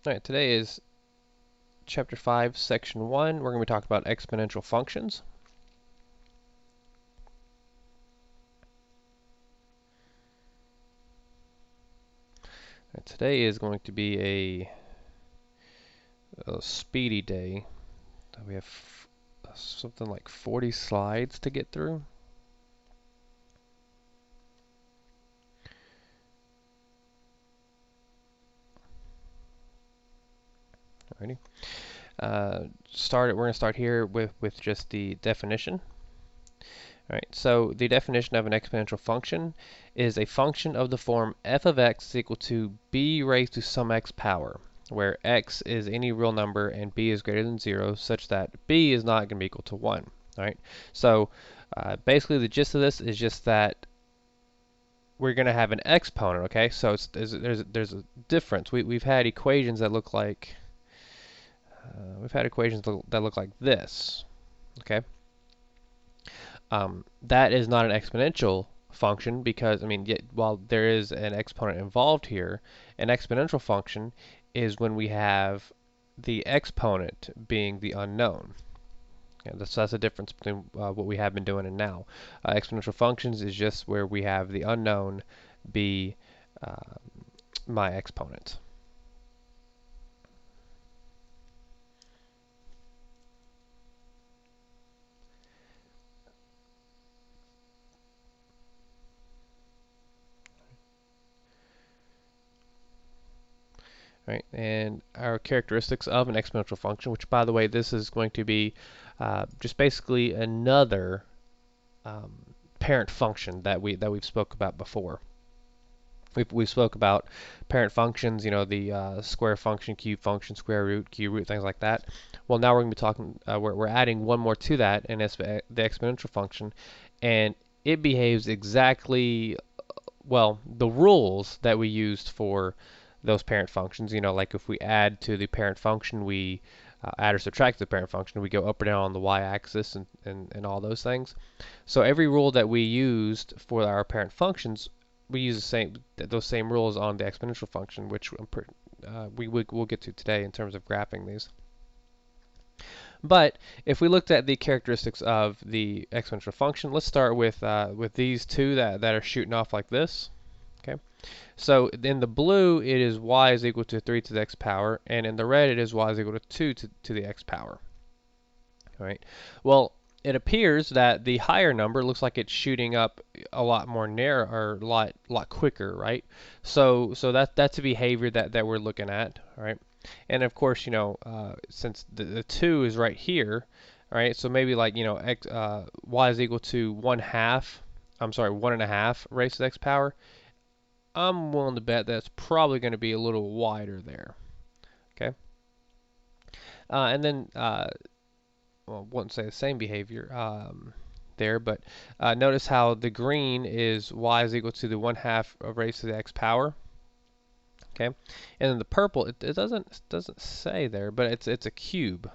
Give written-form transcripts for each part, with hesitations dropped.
All right, today is Chapter 5, Section 1. We're going to be talking about exponential functions. And today is going to be a speedy day. We have something like 40 slides to get through. Alrighty. We're going to start here with just the definition. Alright, so the definition of an exponential function is a function of the form f of x is equal to b raised to some x power, where x is any real number and b is greater than 0, such that b is not going to be equal to 1. Alright, so basically the gist of this is just that we're going to have an exponent, okay? So there's a difference. We've had equations that look like this, okay? That is not an exponential function because, I mean, while there is an exponent involved here, an exponential function is when we have the exponent being the unknown. Yeah, that's the difference between what we have been doing and now. Exponential functions is just where we have the unknown be my exponent. Right, and our characteristics of an exponential function, which by the way, this is going to be just basically another parent function that we've spoke about before. We spoke about parent functions, you know, the square function, cube function, square root, cube root, things like that. Well, now we're going to be talking, we're adding one more to that, and it's the exponential function, and it behaves exactly, well, the rules that we used for those parent functions. You know, like if we add to the parent function, we add or subtract the parent function, we go up or down on the y-axis and all those things. So every rule that we used for our parent functions, we use those same rules on the exponential function, which we'll get to today in terms of graphing these. But if we looked at the characteristics of the exponential function, let's start with these two that are shooting off like this. Okay, so in the blue it is y is equal to 3 to the x power, and in the red it is y is equal to 2 to the x power. All right. Well, it appears that the higher number looks like it's shooting up a lot more narrow, or a lot quicker, right? So that's a behavior that we're looking at, all right? And of course, you know, since the 2 is right here, all right? So maybe like, you know, y is equal to 1.5 raised to the x power. I'm willing to bet that's probably going to be a little wider there, okay? And then well, I wouldn't say the same behavior there, but notice how the green is y is equal to the 1/2 raised to the x power. Okay, and then the purple, it doesn't say there, but it's a cube.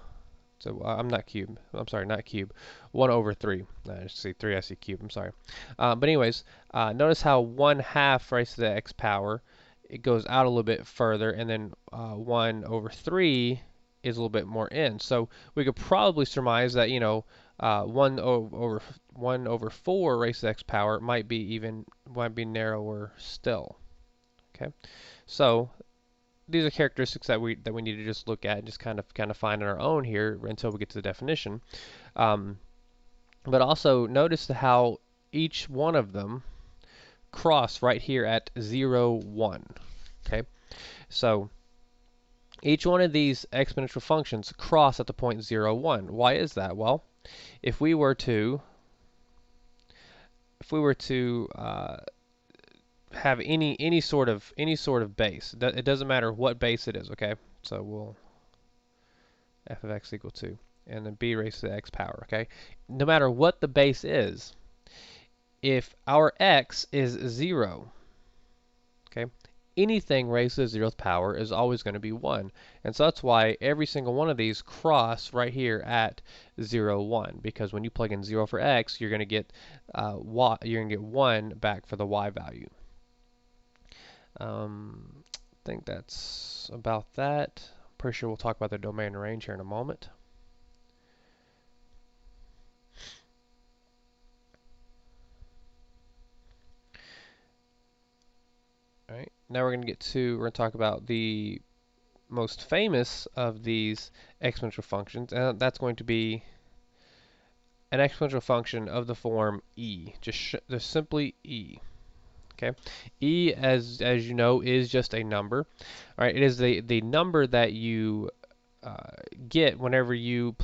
So I'm not cube. I'm sorry, not cube. 1/3. I just see 3. I see cube. I'm sorry. But anyways, notice how 1/2 raised to the x power, it goes out a little bit further, and then 1/3 is a little bit more in. So we could probably surmise that, you know, 1/4 raised to the x power might be narrower still. Okay, so these are characteristics that we need to just look at and just kind of find on our own here until we get to the definition. But also notice how each one of them cross right here at 0, 1. Okay, so each one of these exponential functions cross at the point 0, 1. Why is that? Well, if we were to have any sort of base, it doesn't matter what base it is. Okay, so we'll f of x equal to, and then b raised to the x power. Okay, no matter what the base is, if our x is 0, okay, anything raised to the 0th power is always going to be 1. And so that's why every single one of these cross right here at 0, 1, because when you plug in 0 for x, you're going to get you're going to get 1 back for the y value. I think that's else about that. I'm pretty sure we'll talk about the domain and range here in a moment. All right, now we're going to talk about the most famous of these exponential functions, and that's going to be an exponential function of the form e, just simply e. Okay, e, as you know, is just a number. All right, it is the number that you get whenever you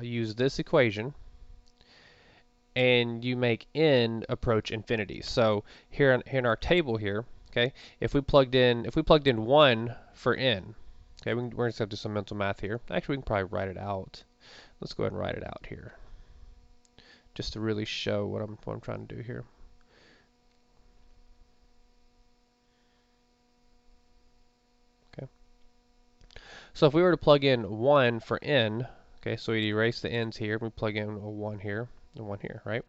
use this equation and you make n approach infinity. So here in our table here, okay, if we plugged in 1 for n, okay, we're going to have to do some mental math here. Actually, we can probably write it out. Let's go ahead and write it out here, just to really show what I'm trying to do here. Okay. So if we were to plug in 1 for n, okay, so we'd erase the n's here, we plug in a 1 here, and 1 here, right?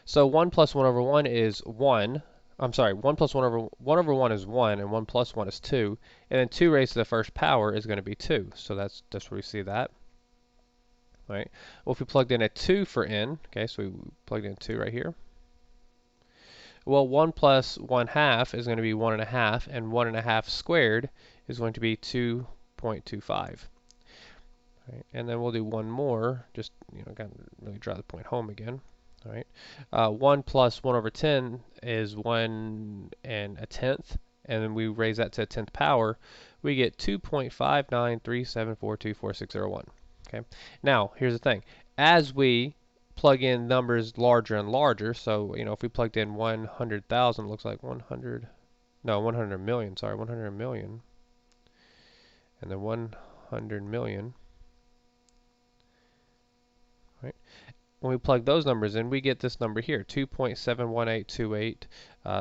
So 1 plus 1 over 1 is 1. I'm sorry, 1 plus 1 over 1 is 1, and 1 plus 1 is 2. And then 2 raised to the first power is going to be 2. So that's where we see that. Right? Well, if we plugged in a 2 for n, okay, so we plugged in 2 right here. Well, 1 plus 1/2 is going to be 1.5, and 1.5 squared is going to be 2.25. Right? And then we'll do one more, just kind of really drive the point home again. All right, 1 plus 1 over 10 is 1 and a tenth, and then we raise that to a 10th power. We get 2.5937424601. Okay. Now here's the thing: as we plug in numbers larger and larger, so if we plugged in 100,000, it looks like 100 million. Sorry, 100 million, and then 100 million. Right. When we plug those numbers in, we get this number here, 2.71828,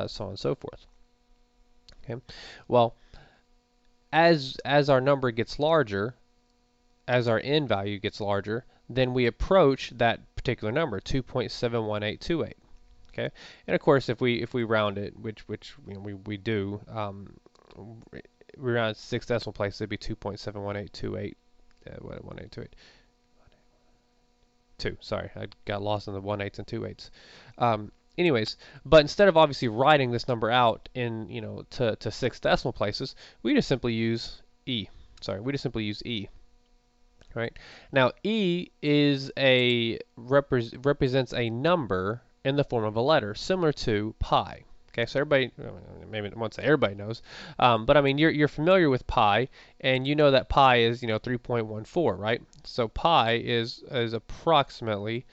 so on and so forth. Okay. Well, as our number gets larger, as our n value gets larger, then we approach that particular number, 2.71828. Okay. And of course, if we round it, which we do, we round 6 decimal places, it'd be 2.71828. 1828. 2. Sorry, I got lost in the 1/8 and 2/8. Anyways, but instead of obviously writing this number out in to 6 decimal places, we just simply use e. Sorry, we just simply use e. Right now, e is represents a number in the form of a letter, similar to pi. Okay, so everybody, maybe I won't say everybody knows, but I mean you're familiar with pi, and you know that pi is 3.14, right? So pi is approximately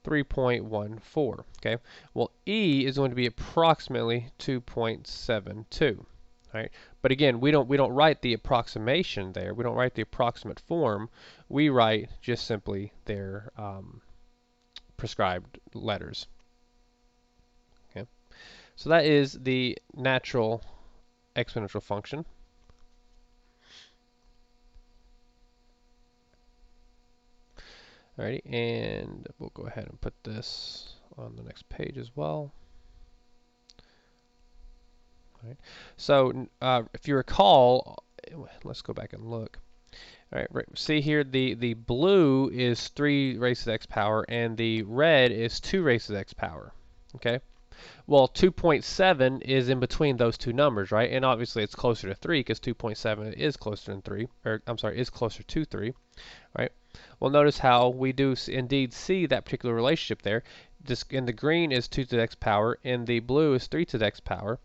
3.14. Okay, well e is going to be approximately 2.72. Right, but again, we don't write the approximation there. We don't write the approximate form. We write just simply their prescribed letters. Okay. So that is the natural exponential function. Alrighty, and we'll go ahead and put this on the next page as well. Alright. So if you recall, let's go back and look. Alright, see here the blue is 3 raised to the x power, and the red is 2 raised to the x power. Okay. Well, 2.7 is in between those two numbers, right? And obviously it's closer to 3 because 2.7 is closer than 3, or I'm sorry, is closer to 3, right? Well, notice how we do indeed see that particular relationship there. This in the green is 2 to the x power, and the blue is 3 to the x power,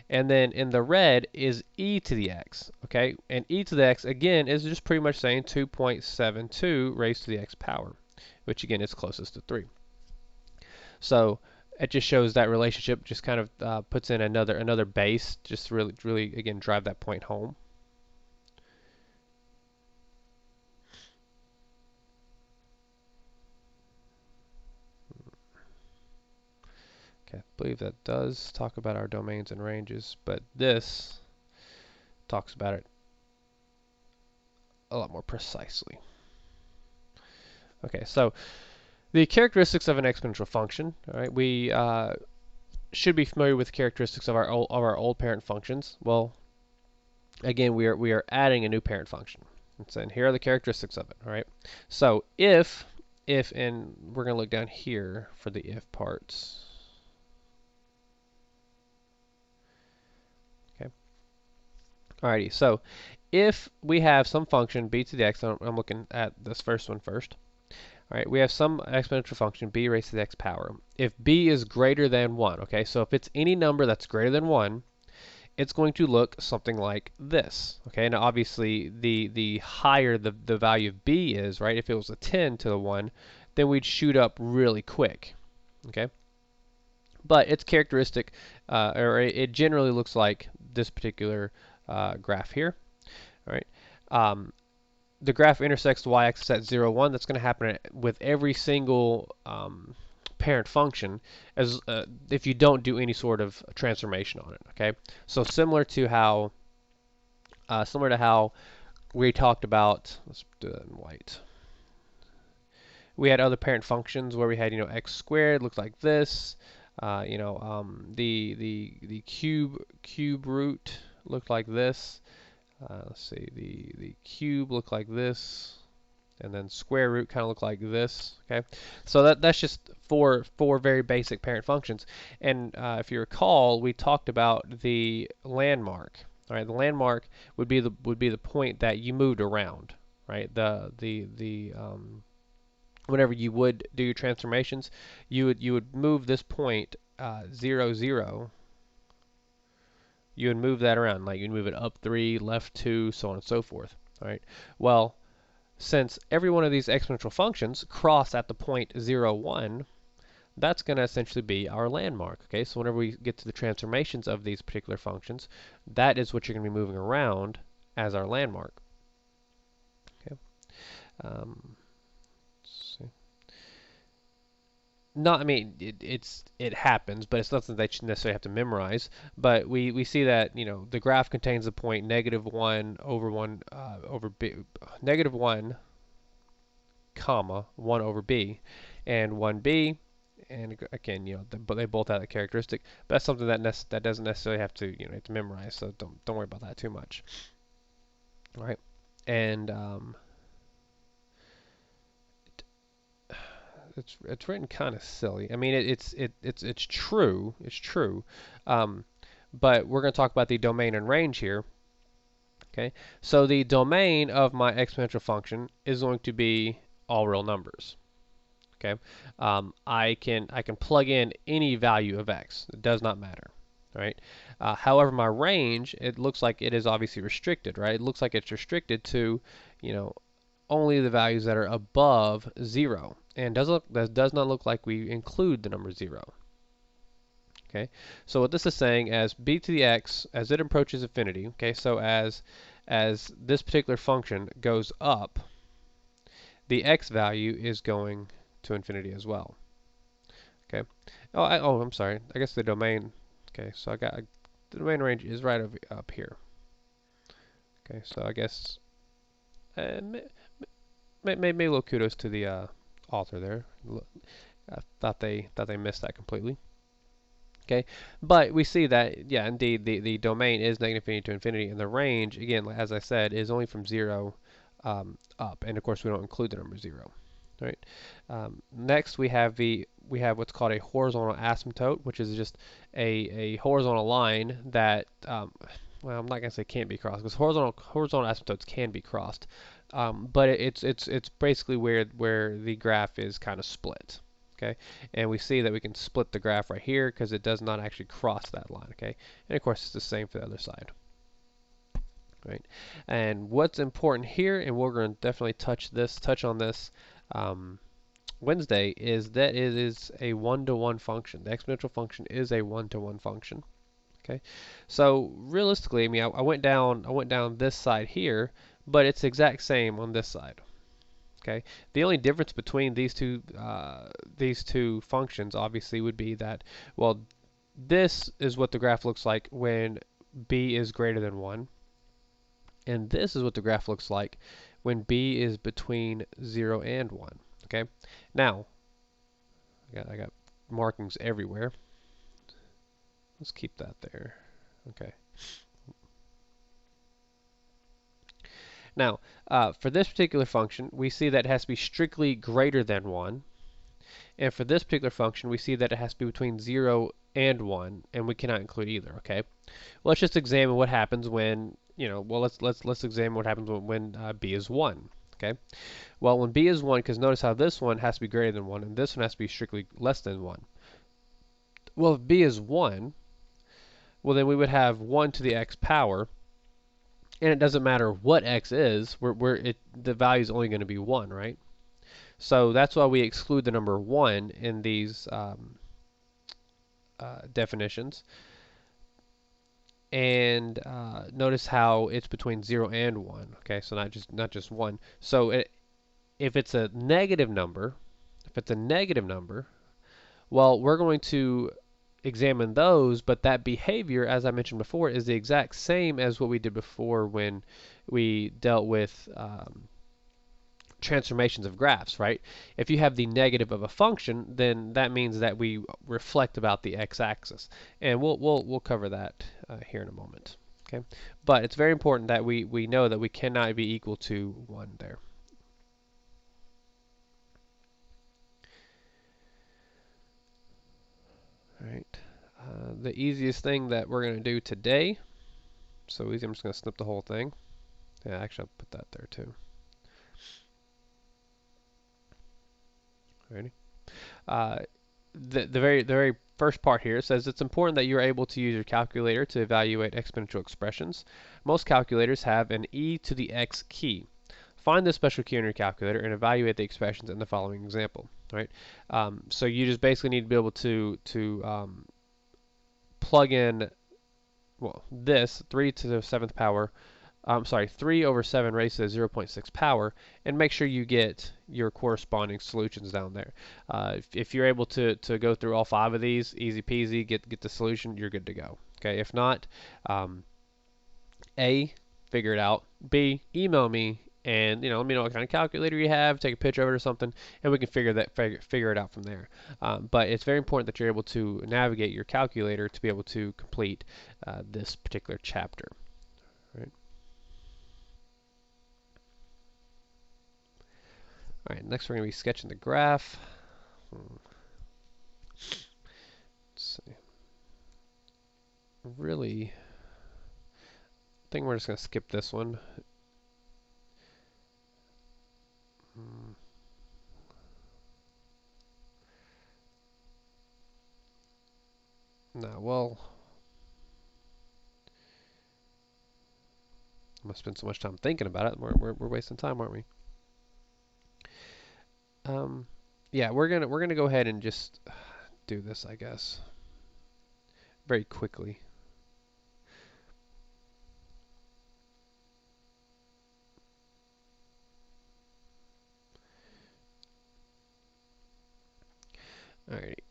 and then in the red is e to the x, okay? And e to the x again is just pretty much saying 2.72 raised to the x power, which again is closest to 3. So it just shows that relationship, just kind of puts in another base, just really again drive that point home. Okay, I believe that does talk about our domains and ranges, but this talks about it a lot more precisely. Okay, so the characteristics of an exponential function. All right, we should be familiar with characteristics of our old parent functions. Well, again, we are adding a new parent function. And saying here are the characteristics of it. All right. So if and we're going to look down here for the if parts. Okay. Alrighty. So if we have some function b to the x, I'm looking at this first one first. All right, we have some exponential function b raised to the x power. If b is greater than 1, okay, so if it's any number that's greater than 1, it's going to look something like this. Okay, now obviously the higher the value of b is, right, if it was a 10 to the 1, then we'd shoot up really quick. Okay, but it's characteristic, or it generally looks like this particular graph here. All right. The graph intersects the y-axis at 0, 1. That's going to happen with every single parent function as if you don't do any sort of transformation on it. Okay, so similar to how we talked about. Let's do that in white. We had other parent functions where we had x squared looked like this. The cube root looked like this. Let's see, the cube looked like this, and then square root kind of looked like this. Okay, so that's just four very basic parent functions. And if you recall, we talked about the landmark. All right, the landmark would be the point that you moved around. Right, whenever you would do your transformations, you would move this point 0, 0. You would move that around, like you'd move it up 3, left 2, so on and so forth. All right. Well, since every one of these exponential functions cross at the point 0, 1, that's going to essentially be our landmark. Okay, so whenever we get to the transformations of these particular functions, that is what you're going to be moving around as our landmark. Okay. Let's see. Not, I mean, it happens, but it's nothing that you necessarily have to memorize. But we see that the graph contains the point -1 over 1 over b, -1 comma 1 over b, and 1b, and again but they both have a characteristic. But that's something that doesn't necessarily have to have to memorize. So don't worry about that too much. All right, and it's written kind of silly. I mean, it's true. It's true. But we're going to talk about the domain and range here. Okay, so the domain of my exponential function is going to be all real numbers. Okay, I can plug in any value of x. It does not matter. Right. However, my range, it looks like it is obviously restricted. Right. It looks like it's restricted to only the values that are above 0. And that does not look like we include the number 0. Okay, so what this is saying, as b to the x, as it approaches infinity, okay, so as this particular function goes up, the x value is going to infinity as well. Okay, I'm sorry, I guess the domain, okay, so I got the domain range is right up here. Okay, so I guess maybe a little kudos to the author there. I thought they missed that completely. Okay, but we see that, yeah, indeed, the domain is -infinity to infinity, and the range, again, as I said, is only from 0 up, and of course we don't include the number 0. Right. Next, we have what's called a horizontal asymptote, which is just a horizontal line that, well, I'm not gonna say can't be crossed, because horizontal asymptotes can be crossed, but it's basically where the graph is kind of split. Okay, and we see that we can split the graph right here because it does not actually cross that line. Okay, and of course it's the same for the other side. Right, and what's important here, and we're going to definitely touch on this Wednesday, is that it is a one-to-one function. The exponential function is a one-to-one function. Okay, so realistically, I mean, I went down this side here, but it's the exact same on this side. Okay, the only difference between these two functions obviously would be that, well, this is what the graph looks like when b is greater than 1, and this is what the graph looks like when b is between 0 and 1. Okay, now I got markings everywhere. Let's keep that there. Okay. Now, for this particular function, we see that it has to be strictly greater than 1. And for this particular function, we see that it has to be between 0 and 1, and we cannot include either, okay? Well, let's just examine what happens when, let's examine what happens when b is 1, okay? Well, when b is 1, because notice how this one has to be greater than 1, and this one has to be strictly less than 1. Well, if b is 1, well, then we would have 1 to the x power, and it doesn't matter what x is, the value is only going to be 1, right? So that's why we exclude the number 1 in these definitions. And notice how it's between 0 and 1. Okay, so not just 1. So if it's a negative number, well, we're going to examine those, but that behavior, as I mentioned before, is the exact same as what we did before when we dealt with transformations of graphs, right? If you have the negative of a function, then that means that we reflect about the x-axis, and we'll cover that here in a moment. Okay, but it's very important that we know that we cannot be equal to 1 there. All right, the easiest thing that we're going to do today, so easy, I'm just going to snip the whole thing. Yeah, actually, I'll put that there too. Ready? The very first part here says it's important that you're able to use your calculator to evaluate exponential expressions. Most calculators have an e to the x key. Find this special key on your calculator and evaluate the expressions in the following example. Right? So you just basically need to be able to plug in, well, this 3 to the 7th power. 3 over 7 raised to the 0.6 power, and make sure you get your corresponding solutions down there. If you're able to go through all 5 of these, easy peasy, get the solution, you're good to go. Okay, if not, A, figure it out. B, email me, and let me know what kind of calculator you have, take a picture of it or something, and we can figure it out from there. But it's very important that you're able to navigate your calculator to be able to complete this particular chapter. Right? All right, next we're going to be sketching the graph. Let's see. Really, I think we're just going to skip this one. No, well, I'm going to spend so much time thinking about it. We're wasting time, aren't we? Yeah, we're gonna go ahead and just do this, I guess, very quickly. All right.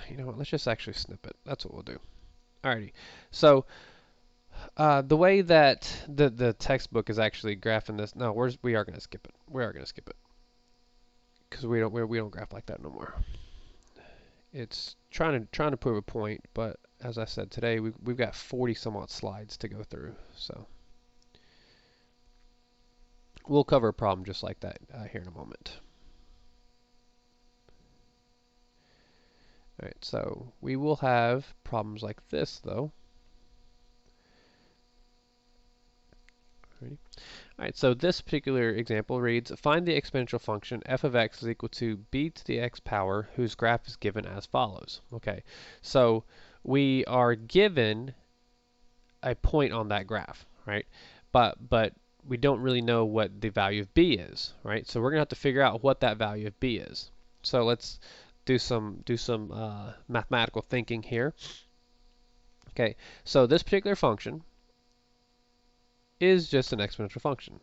You know what? Let's just actually snip it. That's what we'll do. Alrighty. So the way that the textbook is actually graphing this, no, we are gonna skip it. We are gonna skip it because we don't graph like that no more. It's trying to prove a point, but as I said today, we've got 40 some odd slides to go through, so we'll cover a problem just like that here in a moment. All right, so we will have problems like this though. Ready? All right, so this particular example reads, find the exponential function f of x is equal to b to the x power whose graph is given as follows. Okay, so we are given a point on that graph, right? But we don't really know what the value of b is, right? So we're gonna have to figure out what that value of b is. So let's do some mathematical thinking here. Okay, so this particular function is just an exponential function.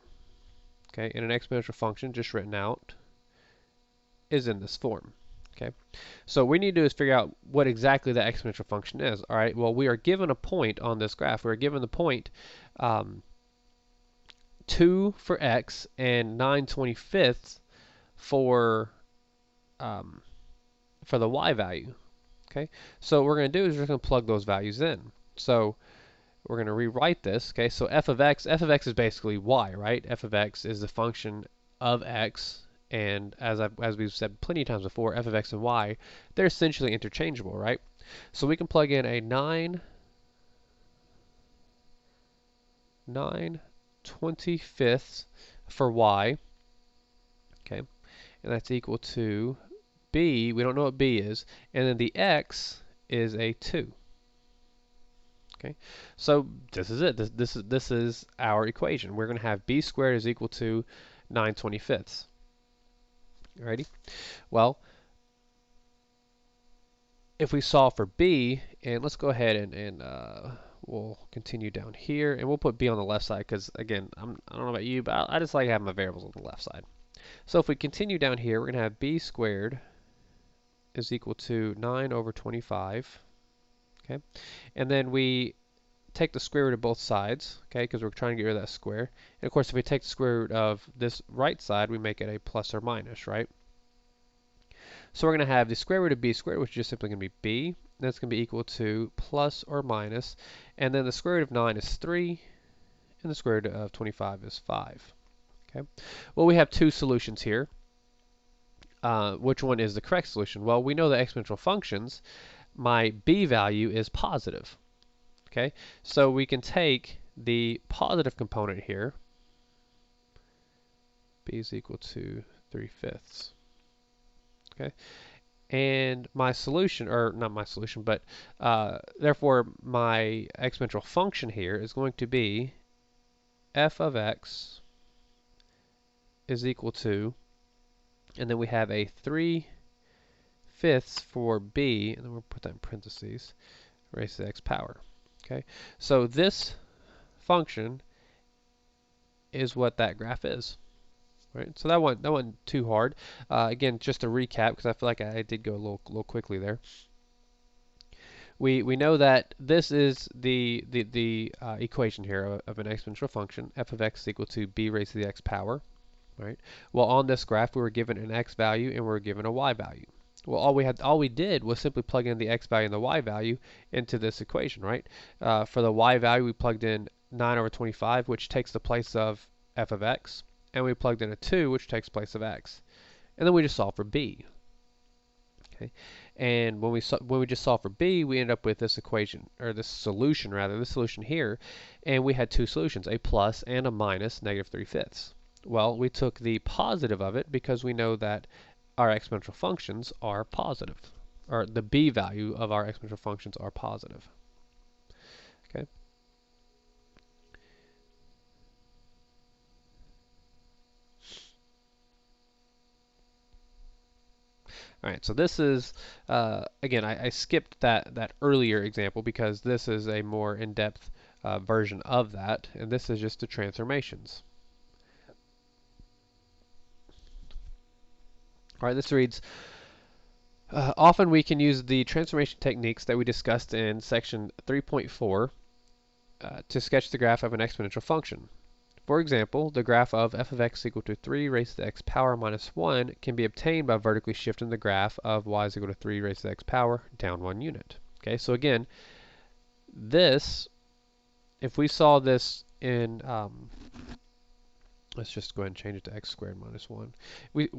Okay, and an exponential function just written out is in this form. Okay, so what we need to do is figure out what exactly that exponential function is. All right, well, we are given a point on this graph. We're given the point 2 for x and 9/25 for the y value. Okay, so what we're going to do is we're going to plug those values in. So we're going to rewrite this. Okay, so f of x is basically y, right? F of x is the function of x, and as we've said plenty of times before, f of x and y, they're essentially interchangeable, right? So we can plug in a 9/25 for y, okay, and that's equal to b, we don't know what b is, and then the x is a 2. Okay, so this is it. This is our equation. We're going to have b squared is equal to 9/25. Alrighty. Well, if we solve for b, and let's go ahead and we'll continue down here, and we'll put b on the left side because again, I don't know about you, but I just like having my variables on the left side. So if we continue down here, we're going to have b squared is equal to 9/25. Okay, and then we take the square root of both sides, okay, because we're trying to get rid of that square. And of course, if we take the square root of this right side, we make it a plus or minus, right? So we're going to have the square root of b squared, which is just simply going to be b. That's going to be equal to plus or minus, and then the square root of 9 is 3, and the square root of 25 is 5. Okay. Well, we have two solutions here. Which one is the correct solution? Well, we know that exponential functions, my b value is positive. Okay, so we can take the positive component here, b is equal to 3/5. Okay, and my solution, or not my solution, but therefore my exponential function here is going to be f of x is equal to, and then we have a 3/5 for b, and then we'll put that in parentheses, raised to the x power. Okay, so this function is what that graph is. Right, so that wasn't too hard. Again, just to recap, because I feel like I did go a little quickly there. We know that this is the equation here of an exponential function. F of x is equal to b raised to the x power. Right. Well, on this graph, we were given an x value and we were given a y value. Well, all we did was simply plug in the x value and the y value into this equation, right? For the y value, we plugged in 9/25, which takes the place of f of x, and we plugged in a 2, which takes place of x. And then we just solve for b. Okay, and when we just solve for b, we end up with this equation, or this solution rather, this solution here, and we had two solutions, a plus and a minus -3/5. Well, we took the positive of it because we know that our exponential functions are positive, or the b value of our exponential functions are positive. Okay. All right, so this is, again, I skipped that earlier example because this is a more in-depth version of that, and this is just the transformations. All right, this reads, often we can use the transformation techniques that we discussed in section 3.4 to sketch the graph of an exponential function. For example, the graph of f of x equal to 3 raised to the x power minus 1 can be obtained by vertically shifting the graph of y is equal to 3 raised to the x power down 1 unit. Okay, so again, this, if we saw this in, let's just go ahead and change it to x squared minus 1. We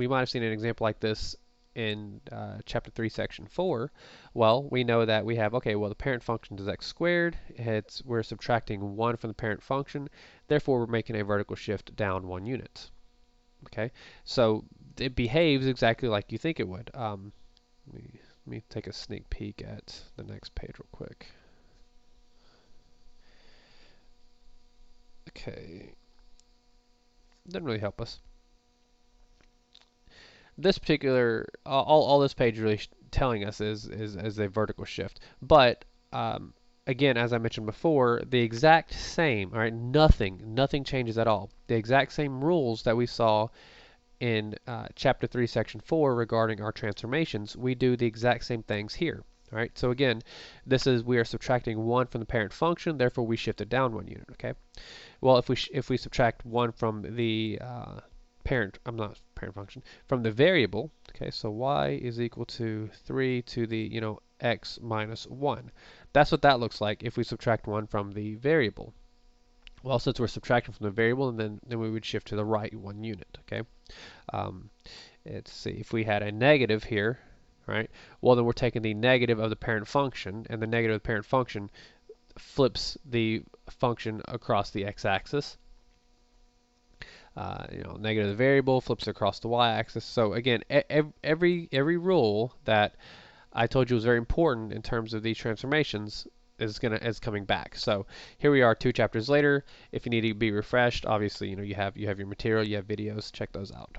might have seen an example like this in chapter 3, section 4. Well, we know that we have, okay, well, the parent function is x squared. We're subtracting 1 from the parent function. Therefore, we're making a vertical shift down 1 unit. Okay, so it behaves exactly like you think it would. Let me take a sneak peek at the next page real quick. Okay, doesn't really help us. This particular, all this page really telling us is a vertical shift. But again, as I mentioned before, the exact same, all right, nothing changes at all. The exact same rules that we saw in chapter 3, section 4 regarding our transformations, we do the exact same things here. All right, so again, we are subtracting 1 from the parent function, therefore we shift it down 1 unit. Okay. Well, if we subtract 1 from the parent function, from the variable, okay, so y is equal to 3 to the, x minus 1. that's what that looks like if we subtract 1 from the variable. Well, since we're subtracting from the variable, then we would shift to the right 1 unit, okay? Let's see, if we had a negative here, right? Well, then we're taking the negative of the parent function, and the negative of the parent function flips the function across the x-axis. Negative of the variable flips across the y-axis. So again, every rule that I told you was very important in terms of these transformations is coming back. So here we are 2 chapters later. If you need to be refreshed, obviously you have your material, you have videos, check those out.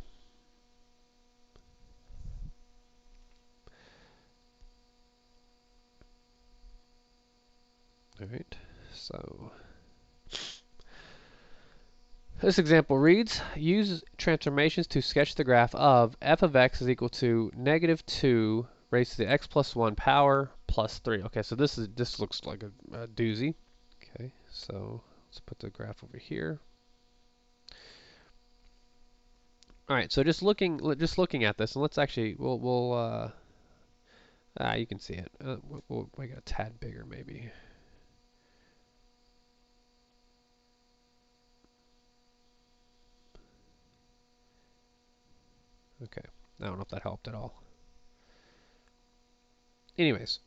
All right, so this example reads, use transformations to sketch the graph of f of x is equal to negative 2 raised to the x plus 1 power plus 3. Okay, so this looks like a doozy. Okay, so let's put the graph over here. All right, so just looking at this, and let's actually you can see it. We'll make it a tad bigger maybe. Okay, I don't know if that helped at all. Anyways,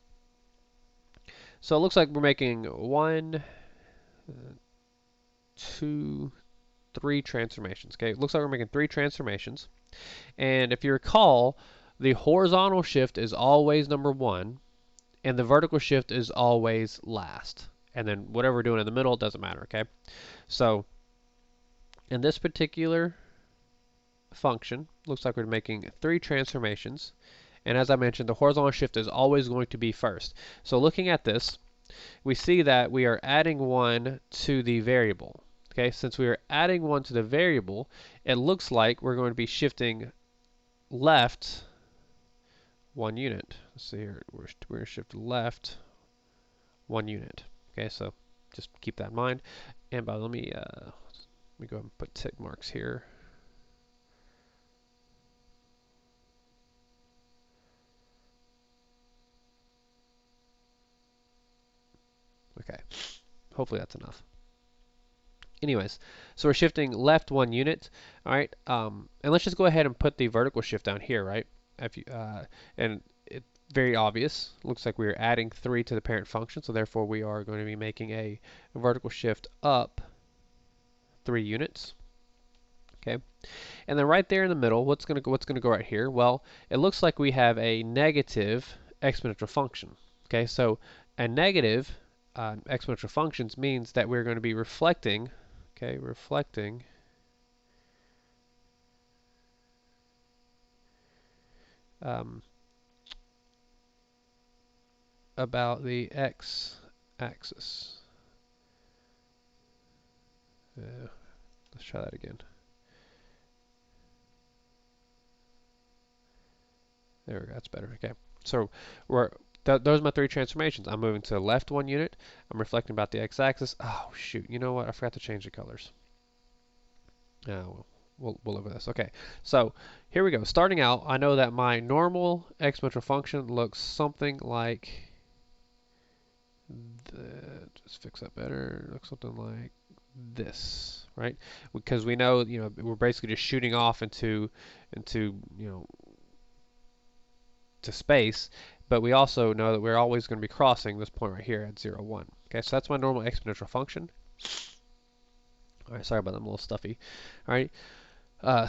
so it looks like we're making 1, 2, 3 transformations. Okay, it looks like we're making 3 transformations. And if you recall, the horizontal shift is always number 1, and the vertical shift is always last. And then whatever we're doing in the middle, it doesn't matter, okay? So in this particular function, looks like we're making 3 transformations. And as I mentioned, the horizontal shift is always going to be first. So looking at this, we see that we are adding 1 to the variable. Okay, since we are adding 1 to the variable, it looks like we're going to be shifting left 1 unit. Let's see here, we're going to shift left 1 unit. Okay, so just keep that in mind. And let me go ahead and put tick marks here. Okay, hopefully that's enough. Anyways, so we're shifting left 1 unit. All right, and let's just go ahead and put the vertical shift down here, right? And it's very obvious. Looks like we're adding 3 to the parent function, so therefore we are going to be making a vertical shift up 3 units. Okay, and then right there in the middle, what's going to go right here? Well, it looks like we have a negative exponential function. Okay, so a negative exponential functions means that we're going to be reflecting. Okay, reflecting about the x-axis. Let's try that again. There we go, that's better. Okay, so those are my 3 transformations. I'm moving to the left 1 unit. I'm reflecting about the x-axis. Oh shoot, you know what? I forgot to change the colors. We'll live with this. Okay, so here we go. Starting out, I know that my normal exponential function looks something like just fix that better. It looks something like this, right? Because we know, we're basically just shooting off into to space, but we also know that we're always going to be crossing this point right here at 0, 1. Okay, so that's my normal exponential function. All right, sorry about that, I'm a little stuffy. All right,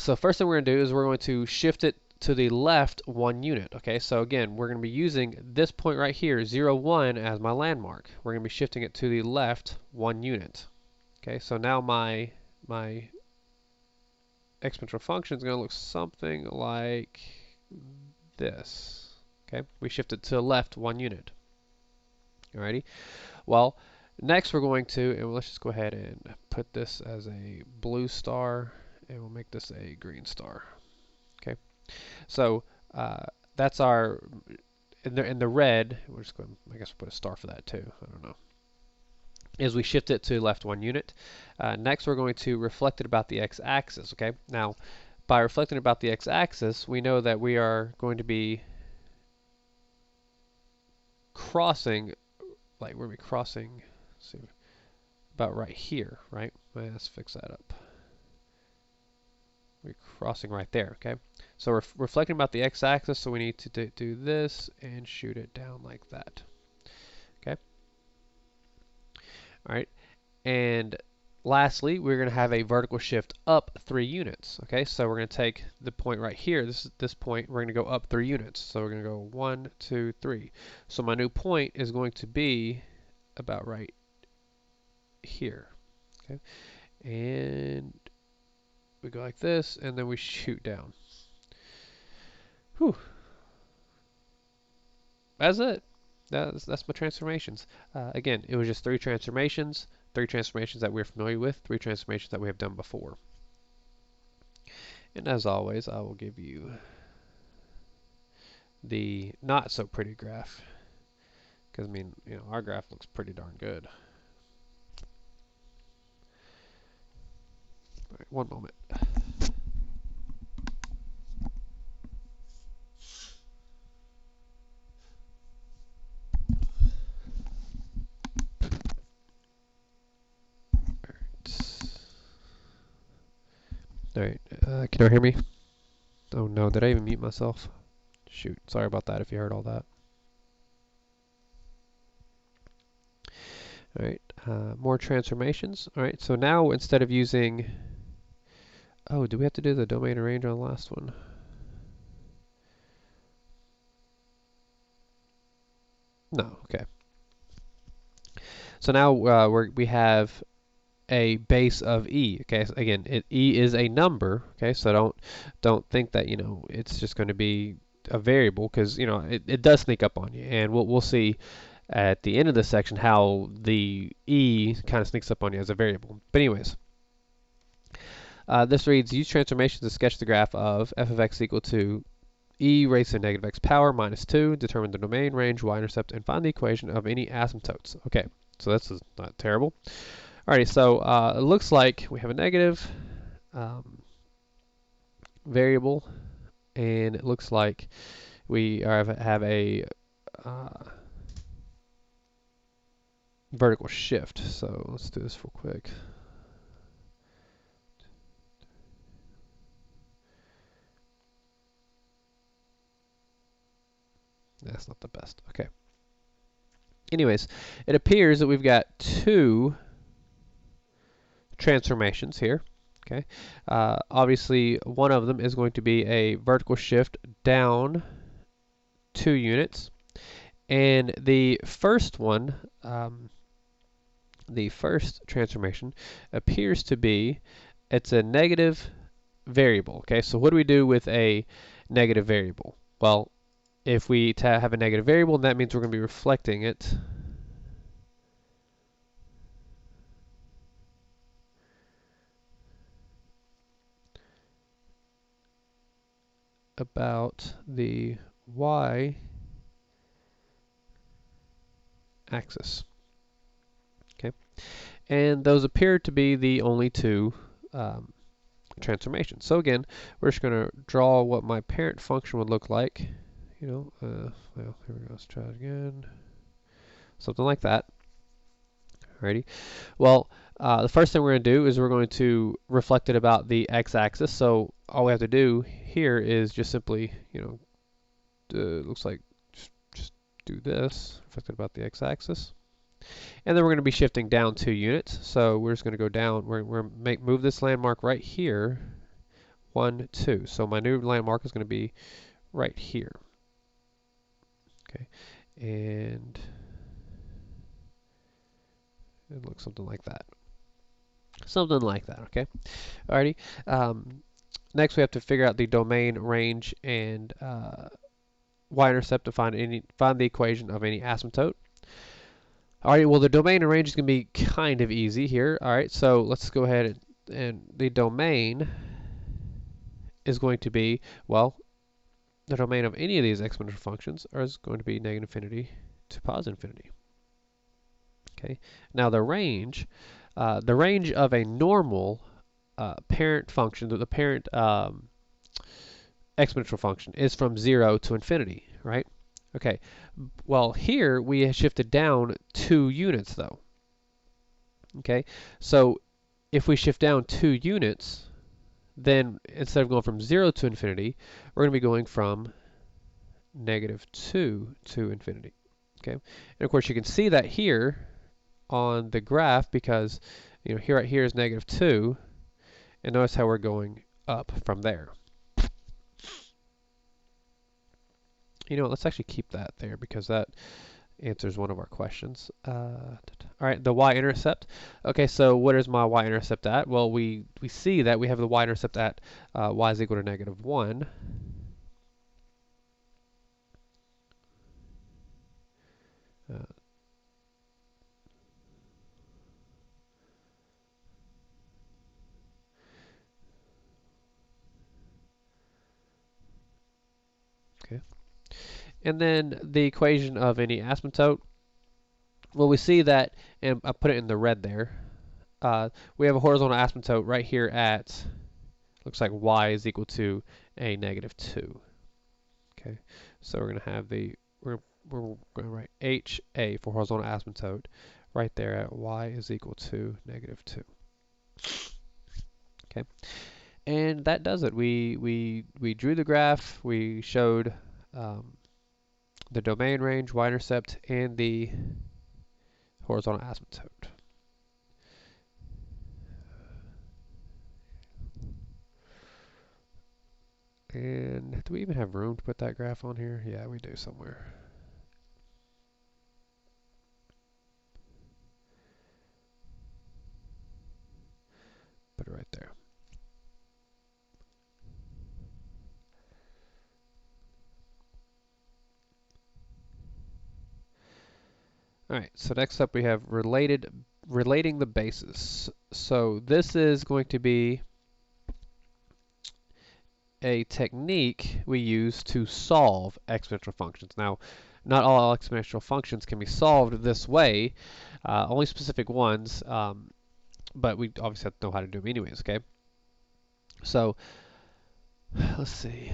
so first thing we're going to do is we're going to shift it to the left 1 unit. Okay, so again, we're going to be using this point right here, 0, 1, as my landmark. We're going to be shifting it to the left 1 unit. Okay, so now my exponential function is going to look something like this. Okay, we shift it to the left 1 unit. Alrighty, well, next we're going to, and let's just go ahead and put this as a blue star, and we'll make this a green star. Okay, so that's our, in the red, we're just going to, I guess we'll put a star for that too, I don't know, is we shift it to left 1 unit. Next we're going to reflect it about the x-axis. Okay, now by reflecting about the x-axis, we know that we are going to be crossing like where are we crossing? Let's see, about right here, right? Well, let's fix that up. We're crossing right there, okay? So we're reflecting about the x-axis, so we need to do this and shoot it down like that, okay? All right, and lastly, we're going to have a vertical shift up 3 units, okay? So we're going to take the point right here, this point, we're going to go up 3 units. So we're going to go 1, 2, 3. So my new point is going to be about right here, okay? And we go like this, and then we shoot down. Whew. That's it. That's my transformations. Again, it was just 3 transformations that we're familiar with, 3 transformations that we have done before. And as always, I will give you the not so pretty graph, because I mean, you know, our graph looks pretty darn good. All right, one moment. All right, can you hear me? Oh no, did I even mute myself? Shoot, sorry about that if you heard all that. All right, more transformations. All right, so now instead of using, oh, do we have to do the domain and range on the last one? No, okay. So now we have a base of e. Okay, so again, e is a number. Okay, so don't think that, you know, it's just going to be a variable, because, you know, it does sneak up on you, and we'll see at the end of this section how the e kind of sneaks up on you as a variable. But anyways, this reads: use transformations to sketch the graph of f of x equal to e raised to negative x power minus 2, determine the domain, range, y-intercept, and find the equation of any asymptotes. Okay, so this is not terrible. Alrighty, so it looks like we have a negative variable, and it looks like we have a vertical shift. So let's do this real quick. That's not the best. Okay. Anyways, it appears that we've got 2 transformations here. Okay. Obviously, one of them is going to be a vertical shift down 2 units, and the first one, the first transformation, appears to be, it's a negative variable. Okay. So what do we do with a negative variable? Well, if we have a negative variable, that means we're going to be reflecting it about the y-axis. Okay, and those appear to be the only 2 transformations. So again, we're just going to draw what my parent function would look like. You know, well, here we go. Let's try it again. Something like that. Alrighty. Well, the first thing we're going to do is we're going to reflect it about the x-axis. So all we have to do here is just simply, you know, looks like just do this, reflect it about the x-axis. And then we're going to be shifting down 2 units. So we're just going to go down. We're move this landmark right here. 1, 2. So my new landmark is going to be right here. Okay, and it looks something like that. Something like that. Okay. Alrighty. Next, we have to figure out the domain, range, and y-intercept to find the equation of any asymptote. Alright, well, the domain and range is going to be kind of easy here. Alright, so let's go ahead and the domain is going to be, well, the domain of any of these exponential functions is going to be negative infinity to positive infinity. Okay, now the range of a normal parent function, the parent exponential function, is from 0 to infinity, right? Okay, well here we shifted down 2 units though. Okay, so if we shift down 2 units, then instead of going from 0 to infinity, we're going to be going from -2 to infinity. Okay, and of course you can see that here on the graph because here right here is -2, and notice how we're going up from there. Let's actually keep that there because that answers one of our questions. All right, the Y-intercept. Okay, so what is my Y-intercept at? Well, we see that we have the Y-intercept at y is equal to -1. Okay, and then the equation of any asymptote. Well, we see that, and I put it in the red there. We have a horizontal asymptote right here at, looks like y is equal to a -2. Okay, so we're going to have we're going to write HA for horizontal asymptote right there at y is equal to -2. Okay, and that does it. We drew the graph, we showed the domain range, y-intercept, and the horizontal asymptote. And do we even have room to put that graph on here? Yeah, we do somewhere. Put it right there. Alright, so next up we have relating the bases. So this is going to be a technique we use to solve exponential functions. Now, not all exponential functions can be solved this way, only specific ones, but we obviously have to know how to do them anyways, okay? So, let's see.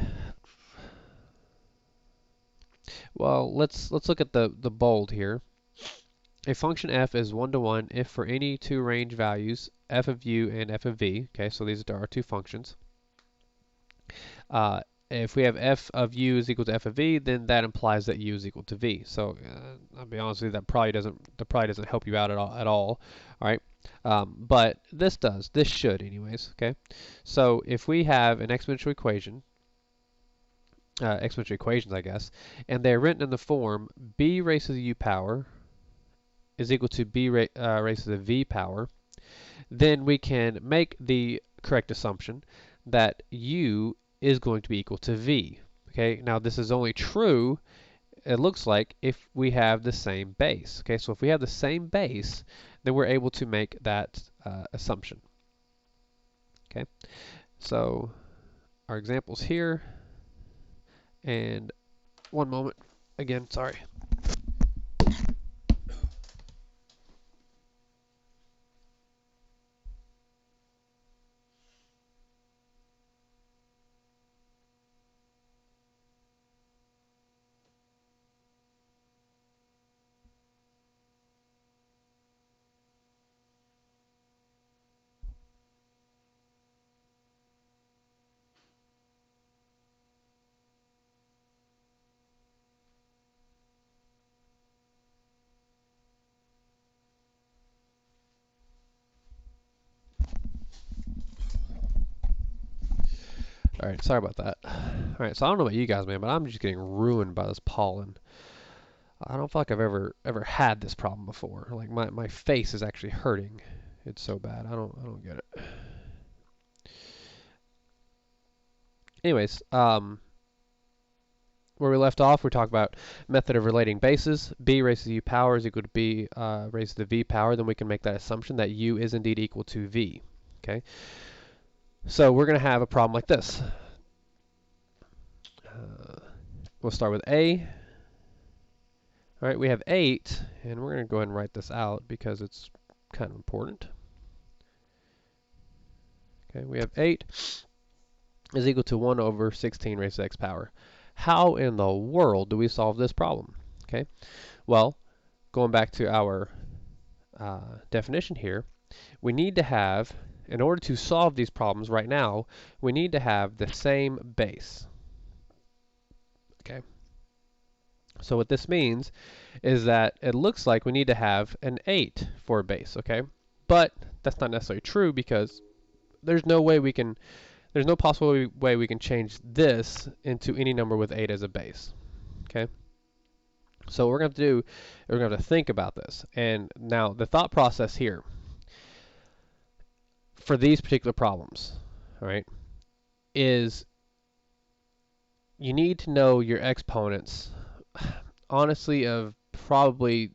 Well, let's look at the bold here. A function f is 1 to 1 if for any two range values, f of u and f of v, okay, so these are our two functions. If we have f of u is equal to f of v, then that implies that u is equal to v. So I'll be honest with you, that probably doesn't help you out at all right? But this does. This should, anyways. Okay. So if we have an exponential equation, exponential equations, I guess, and they're written in the form b raised to the u power is equal to b raised to the v power, then we can make the correct assumption that u is going to be equal to v. Okay, now this is only true, it looks like, if we have the same base. Okay, so if we have the same base, then we're able to make that assumption. Okay, so our examples here, and one moment, again, sorry. All right, sorry about that. All right, so I don't know about you guys, man, but I'm just getting ruined by this pollen. I don't feel like I've ever had this problem before. Like my face is actually hurting. It's so bad. I don't get it. Anyways, where we left off, we talked about method of relating bases. B raised to the u power is equal to b raised to the v power. Then we can make that assumption that u is indeed equal to v. Okay. So we're going to have a problem like this. We'll start with A. All right, we have 8, and we're going to go ahead and write this out because it's kind of important. Okay, we have 8 is equal to 1 over 16 raised to x power. how in the world do we solve this problem? Okay, well, going back to our definition here, we need to have, in order to solve these problems right now, we need to have the same base. Okay, so what this means is that it looks like we need to have an 8 for a base, okay? But that's not necessarily true because there's no way we can, there's no possible way we can change this into any number with 8 as a base, okay? So what we're going to do, we're going to think about this. And now the thought process here for these particular problems, all right, is you need to know your exponents, honestly, of probably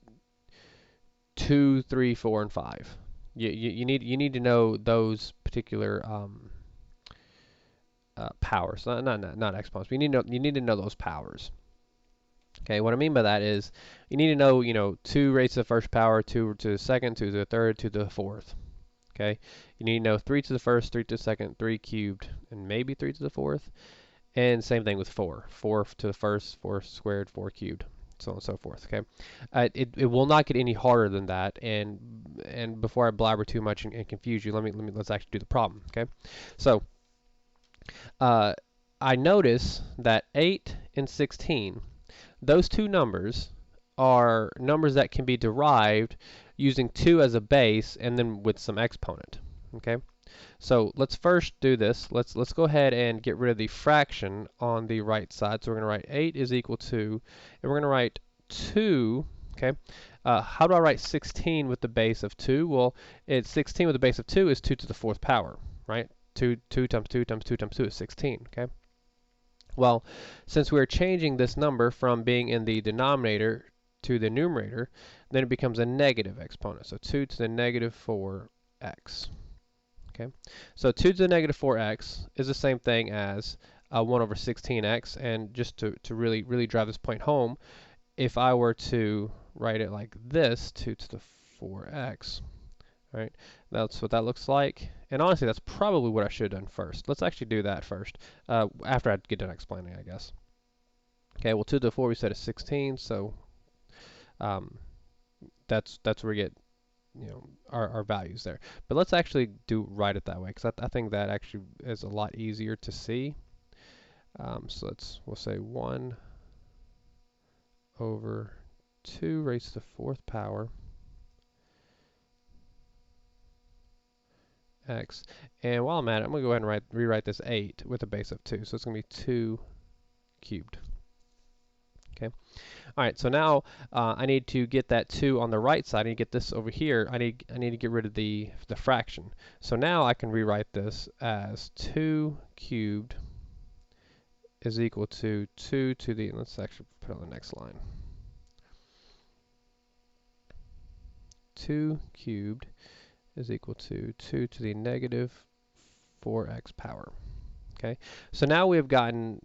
2, 3, 4, and 5. You need to know those particular powers, not exponents. But you need to know those powers. Okay, what I mean by that is you need to know 2 raised to the first power, 2 to the second, 2 to the third, 2 to the fourth. Okay, you need to know 3 to the first, 3 to the second, 3 cubed, and maybe 3 to the fourth. And same thing with 4. 4 to the first, 4 squared, 4 cubed, so on and so forth. Okay, it will not get any harder than that. And before I blabber too much and confuse you, let's actually do the problem. Okay, so I notice that 8 and 16, those two numbers are numbers that can be derived using 2 as a base and then with some exponent. Okay, so let's first do this. Let's go ahead and get rid of the fraction on the right side. So we're going to write 8 is equal to, and we're going to write 2. Okay, how do I write 16 with the base of 2? Well, it's 16 with the base of 2 is 2 to the fourth power, right? 2 times 2 times 2 times 2 is 16. Okay. Well, since we're changing this number from being in the denominator to the numerator, then it becomes a negative exponent. So 2 to the negative 4x. Okay, so 2 to the negative 4x is the same thing as 1 over 16x. And just to really drive this point home, if I were to write it like this, 2 to the 4x, right? That's what that looks like. And honestly, that's probably what I should have done first. Let's actually do that first, after I get done explaining, I guess. Okay, well, 2 to the 4 we said is 16, so that's where we get our values there. But let's actually write it that way, because I think that actually is a lot easier to see. So we'll say 1 over 2 raised to the fourth power x. And while I'm at it, I'm going to go ahead and rewrite this 8 with a base of 2. So it's going to be 2 cubed. Okay. All right. So now I need to get that 2 on the right side. I need to get this over here. I need to get rid of the fraction. So now I can rewrite this as 2 cubed is equal to 2 to the, let's actually put it on the next line. 2 cubed is equal to 2 to the negative 4x power. Okay, so now we've gotten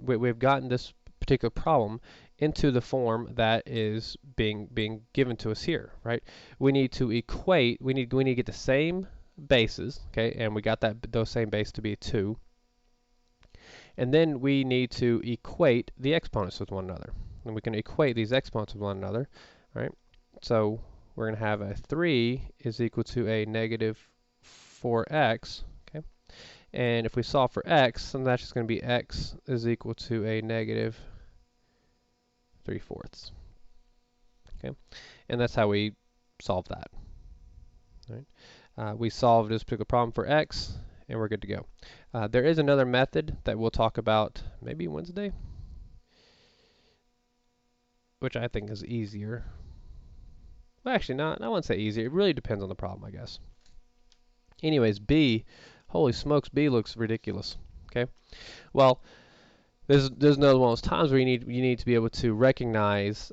this particular problem into the form that is being given to us here, right? We need to equate. We need to get the same bases, okay, and we got those same bases to be 2. And then we need to equate the exponents with one another, and we can equate these exponents with one another, right? So we're going to have a 3 is equal to a negative 4x, okay? And if we solve for x, then that's just going to be x is equal to a negative 3/4. Okay? And that's how we solve that. Right? We solved this particular problem for x, and we're good to go. There is another method that we'll talk about maybe Wednesday, which I think is easier. Well, actually, not. I wouldn't say easier. It really depends on the problem, I guess. Anyways, B, holy smokes, B looks ridiculous. Okay, well, there's another one of those times where you need to be able to recognize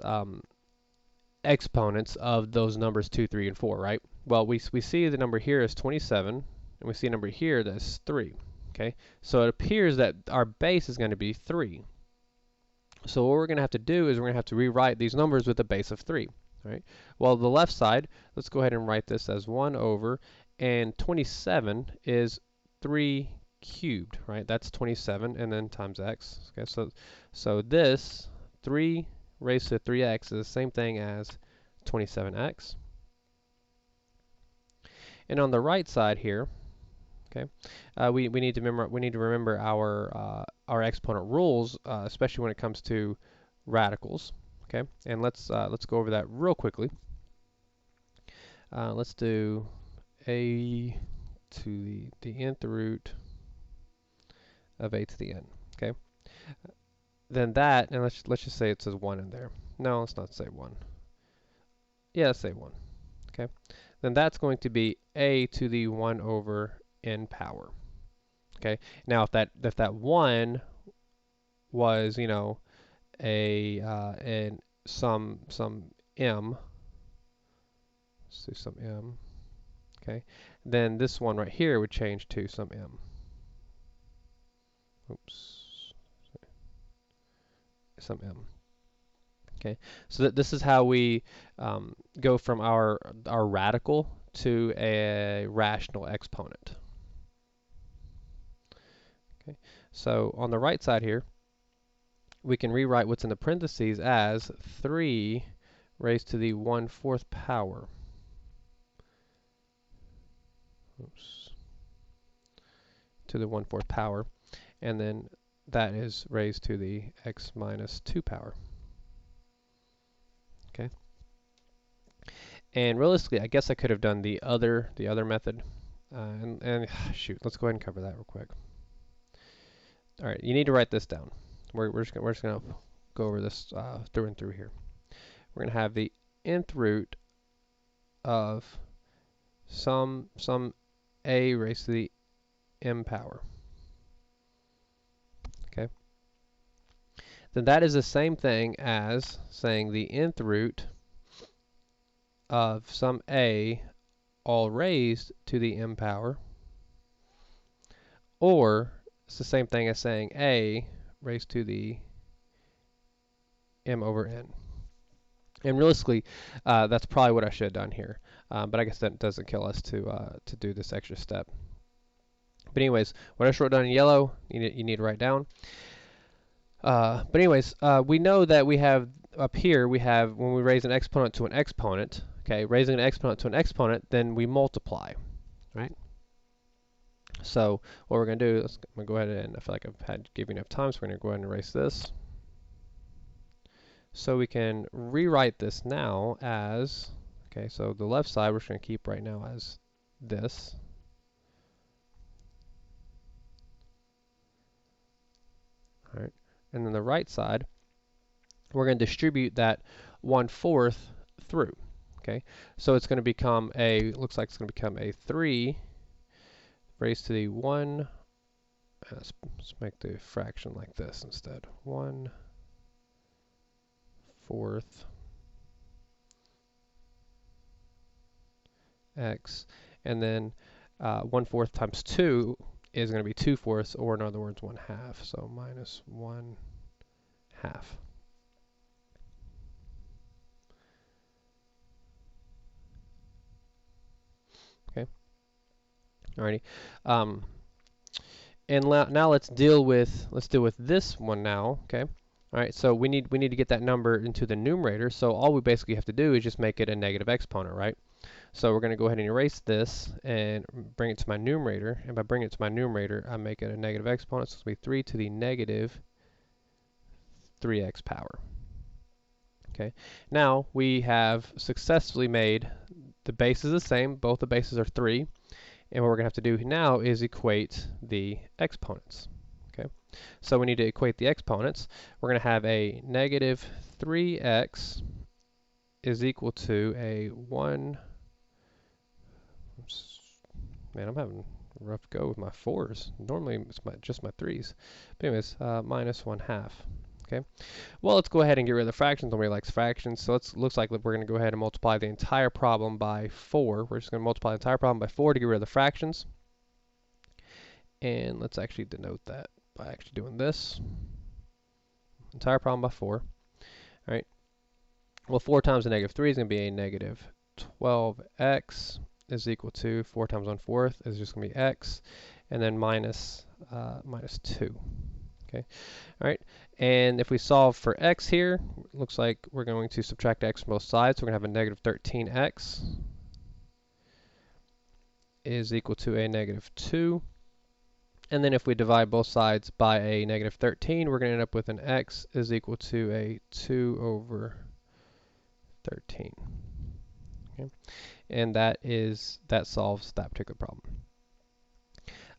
exponents of those numbers 2, 3, and 4, right? Well, we see the number here is 27, and we see a number here that's 3. Okay, so it appears that our base is going to be 3. So what we're going to have to do is we're going to have to rewrite these numbers with a base of 3. Right? Well, the left side, let's go ahead and write this as 1 over, and 27 is 3 cubed, right? That's 27, and then times x. Okay, so this 3 raised to 3x is the same thing as 27x. And on the right side here, okay, we need to remember our exponent rules, especially when it comes to radicals. Okay, and let's go over that real quickly. Let's do a to the nth root of a to the n. Okay, then that, and let's just say it says 1 in there. No, let's not say 1. Yeah, let's say 1. Okay, then that's going to be a to the 1 over n power. Okay, now if that 1 was, you know, and some m, let's do some m. Okay, then this one right here would change to some m. Oops, some m. Okay, so this is how we go from our radical to a rational exponent. Okay, so on the right side here, we can rewrite what's in the parentheses as 3 raised to the 1/4 power. Oops. To the 1/4 power, and then that is raised to the x minus 2 power. Okay. And realistically, I guess I could have done the other method. And shoot, let's go ahead and cover that real quick. All right, you need to write this down. We're just gonna go over this through and through here. We're gonna have the nth root of some a raised to the m power. Okay. Then that is the same thing as saying the nth root of some a all raised to the m power, or it's the same thing as saying a raised to the m over n. And realistically, that's probably what I should have done here, but I guess that doesn't kill us to do this extra step. But anyways, what I just wrote down in yellow, you need to write down. But anyways, we know that we have up here, we have when we raise an exponent to an exponent, okay, raising an exponent to an exponent, then we multiply, right? So what we're going to do is I'm going to go ahead and I feel like I've had give you enough time, so we're going to go ahead and erase this. So we can rewrite this now as, okay, so the left side we're just going to keep right now as this. All right, and then the right side, we're going to distribute that 1/4 through. Okay, so it's going to become looks like it's going to become a 3 raised to the 1. Let's make the fraction like this instead. 1/4 x, and then 1/4 times 2 is going to be 2/4, or in other words 1/2. So minus 1/2. Okay. Alrighty. And now let's deal with this one now. Okay. All right. So we need to get that number into the numerator. So all we basically have to do is just make it a negative exponent, right? So we're going to go ahead and erase this and bring it to my numerator. And by bringing it to my numerator, I make it a negative exponent. So it's going to be 3 to the negative 3x power. Okay. Now we have successfully made the bases the same. Both the bases are 3. And what we're going to have to do now is equate the exponents. Okay. So we need to equate the exponents. We're going to have a negative 3x is equal to a 1. Man, I'm having a rough go with my 4s. Normally it's just my 3s. But anyways, minus 1/2. Okay. Well, let's go ahead and get rid of the fractions. Nobody likes fractions. So looks like we're going to go ahead and multiply the entire problem by 4. We're just going to multiply the entire problem by 4 to get rid of the fractions. And let's actually denote that by actually doing this. Entire problem by 4. All right. Well, 4 times a negative 3 is going to be a negative 12x is equal to 4 times 1/4 is just going to be x, and then minus 2. Okay, all right. And if we solve for x here, looks like we're going to subtract x from both sides. So we're going to have a negative 13x is equal to a negative 2. And then if we divide both sides by a negative 13, we're going to end up with an x is equal to a 2 over 13. Okay? And that solves that particular problem.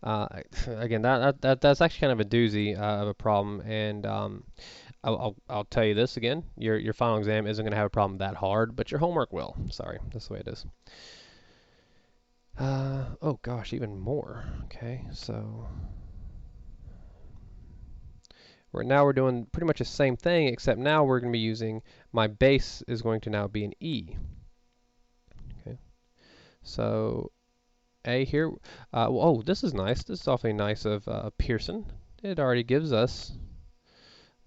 Again, that's actually kind of a doozy of a problem, and I'll tell you this again: your final exam isn't going to have a problem that hard, but your homework will. Sorry, that's the way it is. Oh gosh, even more. Okay, so we're doing pretty much the same thing, except now we're going to be using my base is going to now be an e. Okay, so a here. Oh, this is nice. This is awfully nice of Pearson. It already gives us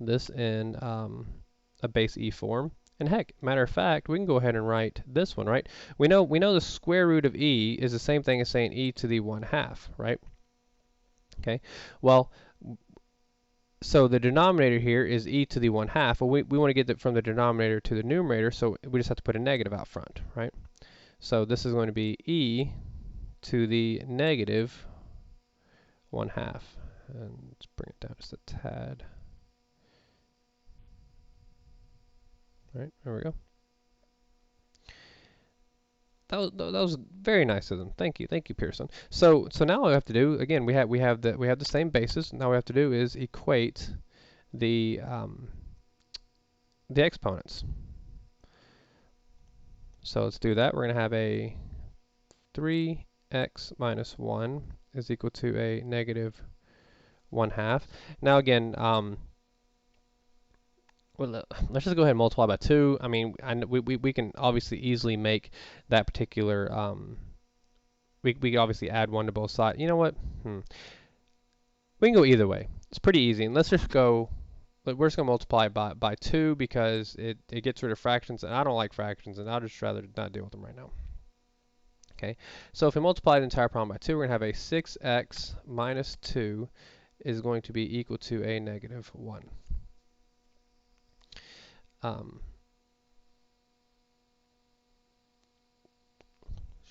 this in a base e form. And heck, matter of fact, we can go ahead and write this one, right? We know the square root of e is the same thing as saying e to the 1/2, right? Okay. Well, so the denominator here is e to the 1/2. Well, we want to get it from the denominator to the numerator, so we just have to put a negative out front, right? So this is going to be e to the negative 1/2. And let's bring it down just a tad. All right, there we go. That was very nice of them. Thank you, Pearson. So now all we have to do, again, we have the same basis. Now what we have to do is equate the exponents. So let's do that. We're going to have a 3x minus 1 is equal to a negative 1/2. Now again, well, let's just go ahead and multiply by 2. I mean, we can obviously easily make that particular, we can obviously add 1 to both sides. You know what? We can go either way. It's pretty easy. And let's just go, we're just going to multiply by 2 because it gets rid of fractions, and I don't like fractions, and I'd just rather not deal with them right now. Okay, so if we multiply the entire problem by 2, we're going to have a 6x minus 2 is going to be equal to a negative 1.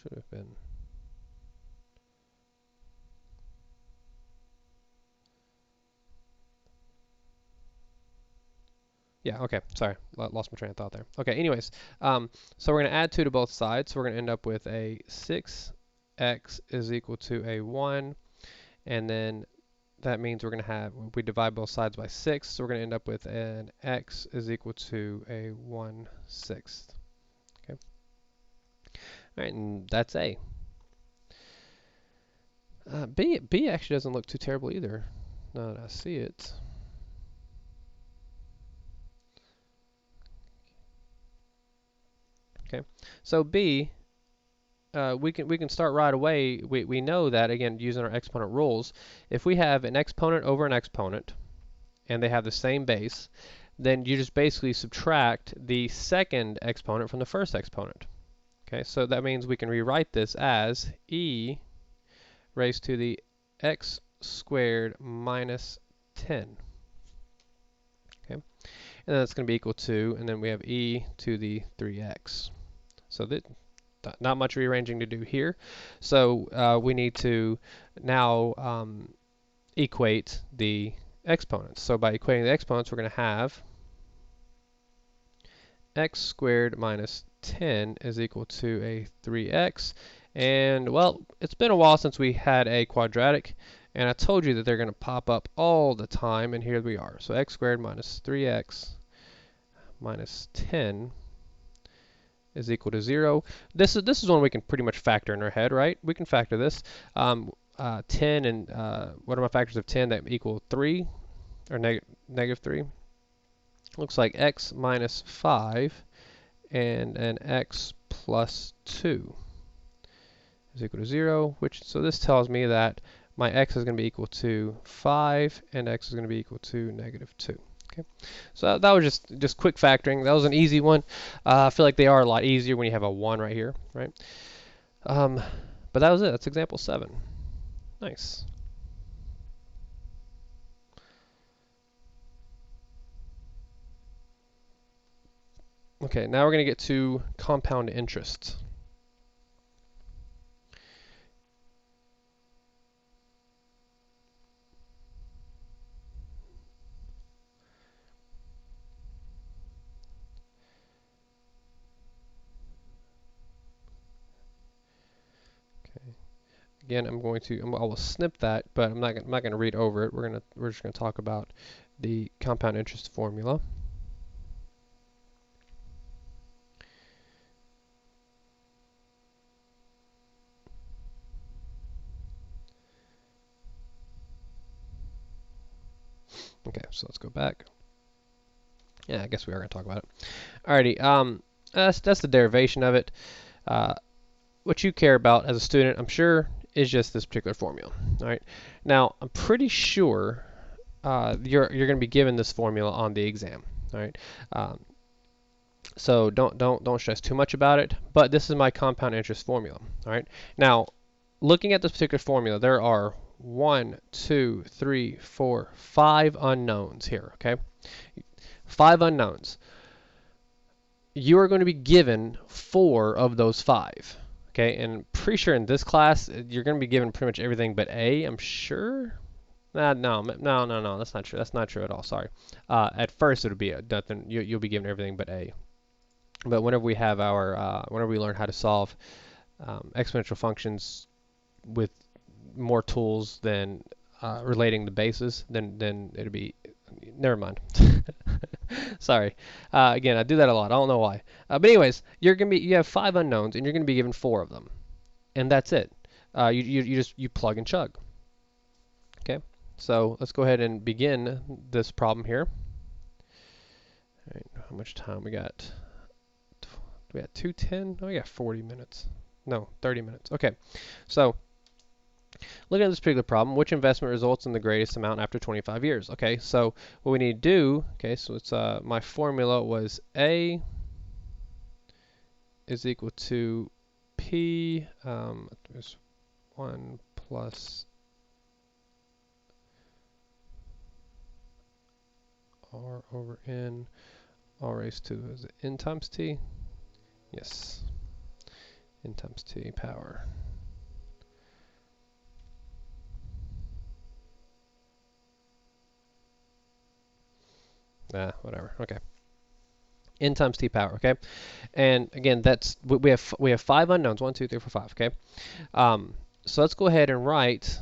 Should have been. Yeah, okay, sorry, lost my train of thought there. Okay, anyways, so we're going to add 2 to both sides, so we're going to end up with a 6x is equal to a 1, and then that means we're going to have, we divide both sides by 6, so we're going to end up with an x is equal to a 1/6. Okay. All right, and that's A. B actually doesn't look too terrible either, now that I see it. Okay, so B, we can start right away. We know that, again, using our exponent rules, if we have an exponent over an exponent and they have the same base, then you just basically subtract the second exponent from the first exponent. Okay, so that means we can rewrite this as e raised to the x squared minus 10. Okay, and that's going to be equal to, and then we have e to the 3x. So that, not much rearranging to do here. So we need to now equate the exponents. So by equating the exponents, we're going to have x squared minus 10 is equal to a 3x. And, well, it's been a while since we had a quadratic, and I told you that they're going to pop up all the time, and here we are. So x squared minus 3x minus 10 is equal to 0. This is one we can pretty much factor in our head, right? We can factor this. 10 and what are my factors of 10 that equal 3, or negative 3? Looks like x minus 5 and an x plus 2 is equal to 0, so this tells me that my x is going to be equal to 5 and x is going to be equal to negative 2. Okay, so that was just quick factoring. That was an easy one. I feel like they are a lot easier when you have a 1 right here, right? But that was it. That's example 7. Nice. Okay, now we're going to get to compound interest. Okay. Again, I will snip that, but I'm not going to read over it. We're just going to talk about the compound interest formula. Okay, so let's go back. Yeah, I guess we are going to talk about it. Alrighty, that's the derivation of it. What you care about as a student, I'm sure, is just this particular formula. All right. Now, I'm pretty sure you're going to be given this formula on the exam. All right. So don't stress too much about it. But this is my compound interest formula. All right. Now, looking at this particular formula, there are 1, 2, 3, 4, 5 unknowns here. Okay. 5 unknowns. You are going to be given 4 of those 5. Okay, and pretty sure in this class you're going to be given pretty much everything but A. I'm sure. No, that's not true. That's not true at all. Sorry. At first it would be nothing. You'll be given everything but A. But whenever we have whenever we learn how to solve exponential functions with more tools than relating the bases, then it'll be. Never mind. Sorry. Again, I do that a lot. I don't know why. But anyways, you have 5 unknowns, and you're gonna be given 4 of them, and that's it. You just plug and chug. Okay. So let's go ahead and begin this problem here. All right. How much time we got? We got 2:10. Oh, we got 40 minutes. No, 30 minutes. Okay. So looking at this particular problem, which investment results in the greatest amount after 25 years? Okay, so what we need to do, okay, so it's my formula was A is equal to P, there's 1 plus R over N, all raised to, is it N times T? Yes, N times T power. Whatever. Okay. N times T power. Okay. And again, we have 5 unknowns. 1, 2, 3, 4, 5. Okay. So let's go ahead and write.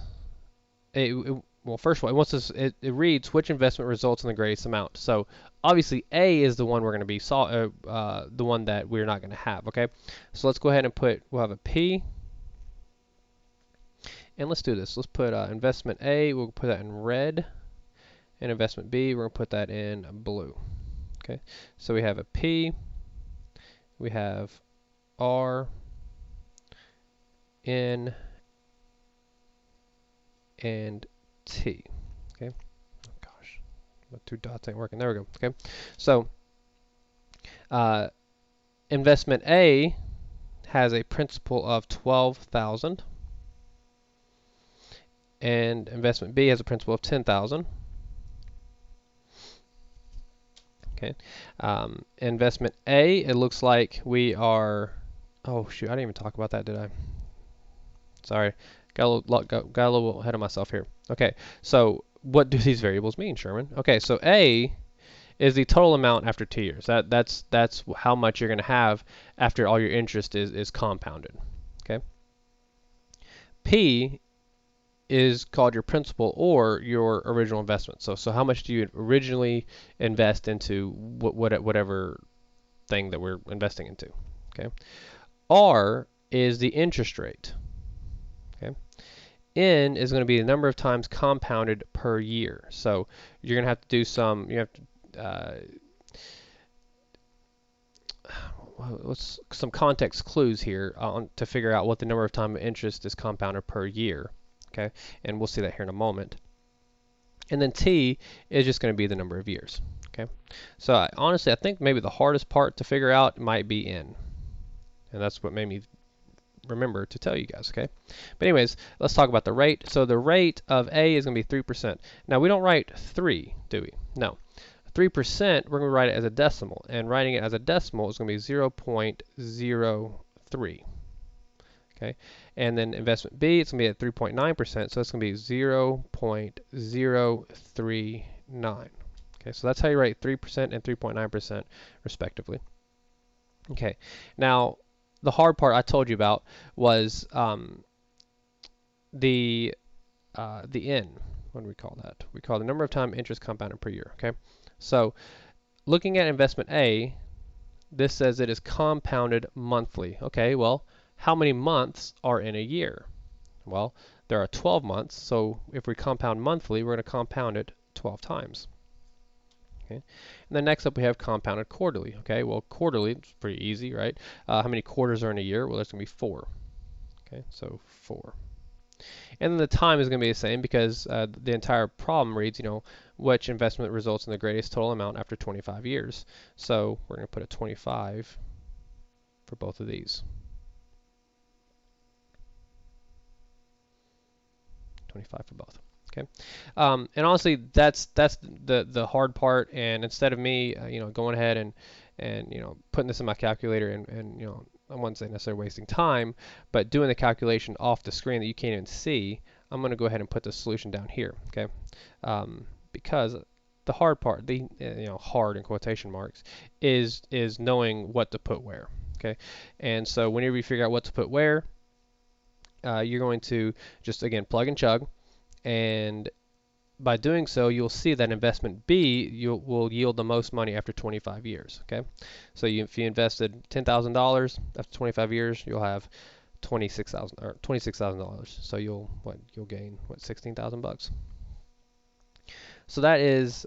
Well, first of all, it reads which investment results in the greatest amount. So obviously A is the one we're going to be the one that we're not going to have. Okay. So let's go ahead and we'll have a P. And let's do this. Let's put investment A. We'll put that in red. And investment B, we're going to put that in blue. Okay, so we have a P, we have R, N, and T. Okay, oh gosh, my 2 dots ain't working. There we go. Okay, so investment A has a principal of 12,000, and investment B has a principal of 10,000. Okay. Investment A, it looks like we are. Oh shoot! I didn't even talk about that, did I? Sorry, got a little ahead of myself here. Okay, so what do these variables mean, Sherman? Okay, so A is the total amount after 2 years. That's how much you're going to have after all your interest is compounded. Okay. P is called your principal or your original investment. So how much do you originally invest into whatever thing that we're investing into? Okay. R is the interest rate. Okay. N is going to be the number of times compounded per year. So you're going to have to do some. You have to some context clues here to figure out what the number of time interest is compounded per year. Okay, and we'll see that here in a moment. And then T is just going to be the number of years. Okay, so honestly, I think maybe the hardest part to figure out might be N, and that's what made me remember to tell you guys, okay? But anyways, let's talk about the rate. So the rate of A is going to be 3%. Now we don't write 3, do we? No. 3%, we're going to write it as a decimal, and writing it as a decimal is going to be 0.03. Okay, and then investment B, it's going to be at 3.9%, so it's going to be 0.039. Okay, so that's how you write 3% and 3.9% respectively. Okay, now the hard part I told you about was the N. What do we call that? We call the number of time interest compounded per year. Okay, so looking at investment A, this says it is compounded monthly. Okay, well, how many months are in a year? Well, there are 12 months, so if we compound monthly, we're going to compound it 12 times. Okay, and then next up we have compounded quarterly. Okay, well, quarterly is pretty easy, right? How many quarters are in a year? Well, there's going to be 4. Okay, so 4. And then the time is going to be the same because the entire problem reads, which investment results in the greatest total amount after 25 years. So we're going to put a 25 for both of these. 25 for both. Okay, and honestly, that's the hard part. And instead of me, going ahead and putting this in my calculator and I wouldn't say necessarily wasting time, but doing the calculation off the screen that you can't even see, I'm going to go ahead and put the solution down here. Okay, because the hard part, the hard in quotation marks, is knowing what to put where. Okay, and so whenever you figure out what to put where, you're going to just again plug and chug, and by doing so, you'll see that investment B will yield the most money after 25 years. Okay, so if you invested $10,000 after 25 years, you'll have $26,000. So you'll gain 16,000 bucks. So that is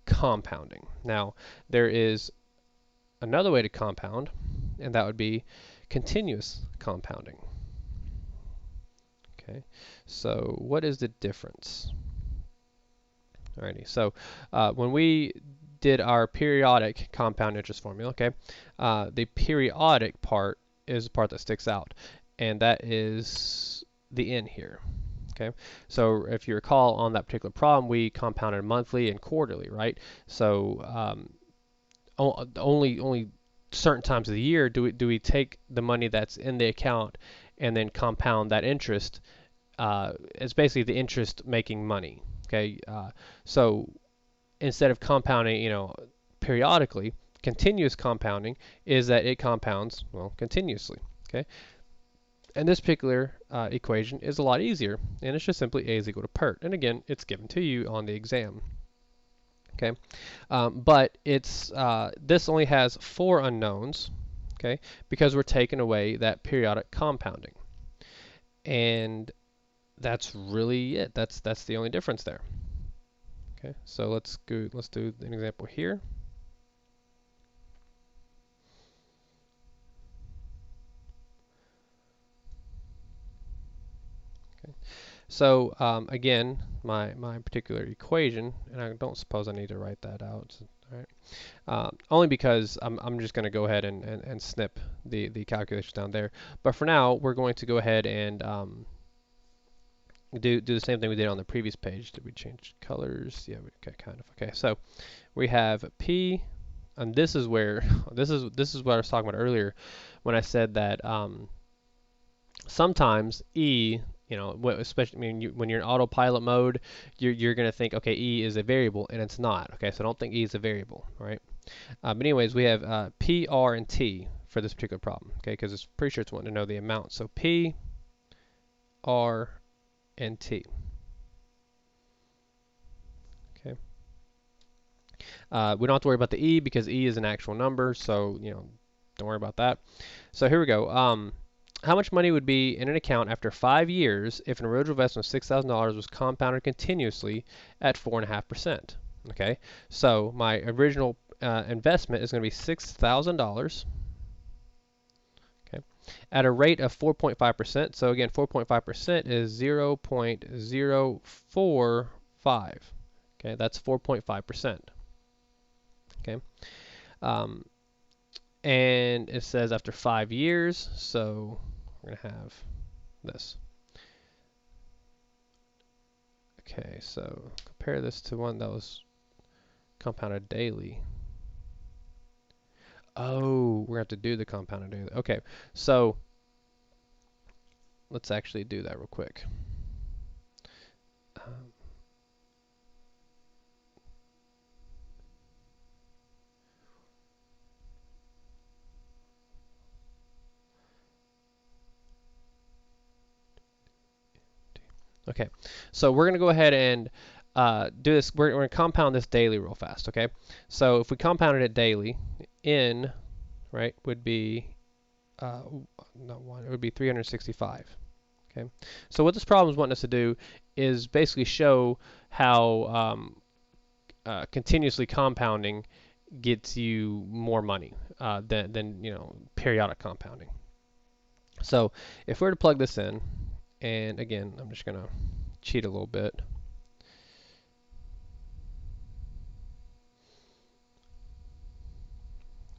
compounding. Now there is another way to compound, and that would be continuous compounding. Okay, so what is the difference? Alrighty, so when we did our periodic compound interest formula, okay, the periodic part is the part that sticks out, and that is the N here. Okay, so if you recall on that particular problem, we compounded monthly and quarterly, right? So only certain times of the year do we take the money that's in the account and then compound that interest. It's basically the interest making money. Okay, so instead of compounding, periodically, continuous compounding is that it compounds, well, continuously. Okay, and this particular equation is a lot easier, and it's just simply a is equal to PERT. And again, it's given to you on the exam. Okay, but it's this only has 4 unknowns. Okay, because we're taking away that periodic compounding, and that's really it. That's the only difference there. Okay, so let's do an example here. Okay, so again, my particular equation, and I don't suppose I need to write that out. All right. Only because I'm just going to go ahead and snip the calculations down there. But for now, we're going to go ahead and do the same thing we did on the previous page. Did we change colors? Yeah, okay, kind of. Okay, so we have P, and this is where this is what I was talking about earlier when I said that sometimes E, especially when you're in autopilot mode, you're going to think, okay, E is a variable, and it's not. Okay, so don't think E is a variable, right? But anyways, we have P, R, and T for this particular problem. Okay, because it's pretty sure it's wanting to know the amount. So P, R, and T. Okay. We don't have to worry about the E because E is an actual number, so don't worry about that. So here we go. How much money would be in an account after 5 years if an original investment of $6,000 was compounded continuously at 4.5%? Okay, so my original investment is going to be $6,000. Okay, at a rate of 4.5%. So again, 4.5% is 0.045. Okay, that's 4.5%. Okay. and it says after 5 years, so we're going to have this. Okay, so compare this to one that was compounded daily. Oh, we're going to have to do the compounded daily. Okay, so let's actually do that real quick. Okay, so we're going to go ahead and do this. We're going to compound this daily real fast, okay? So if we compounded it daily, n, right, would be, not 1, it would be 365, okay? So what this problem is wanting us to do is basically show how continuously compounding gets you more money than periodic compounding. So if we were to plug this in, and again, I'm just going to cheat a little bit.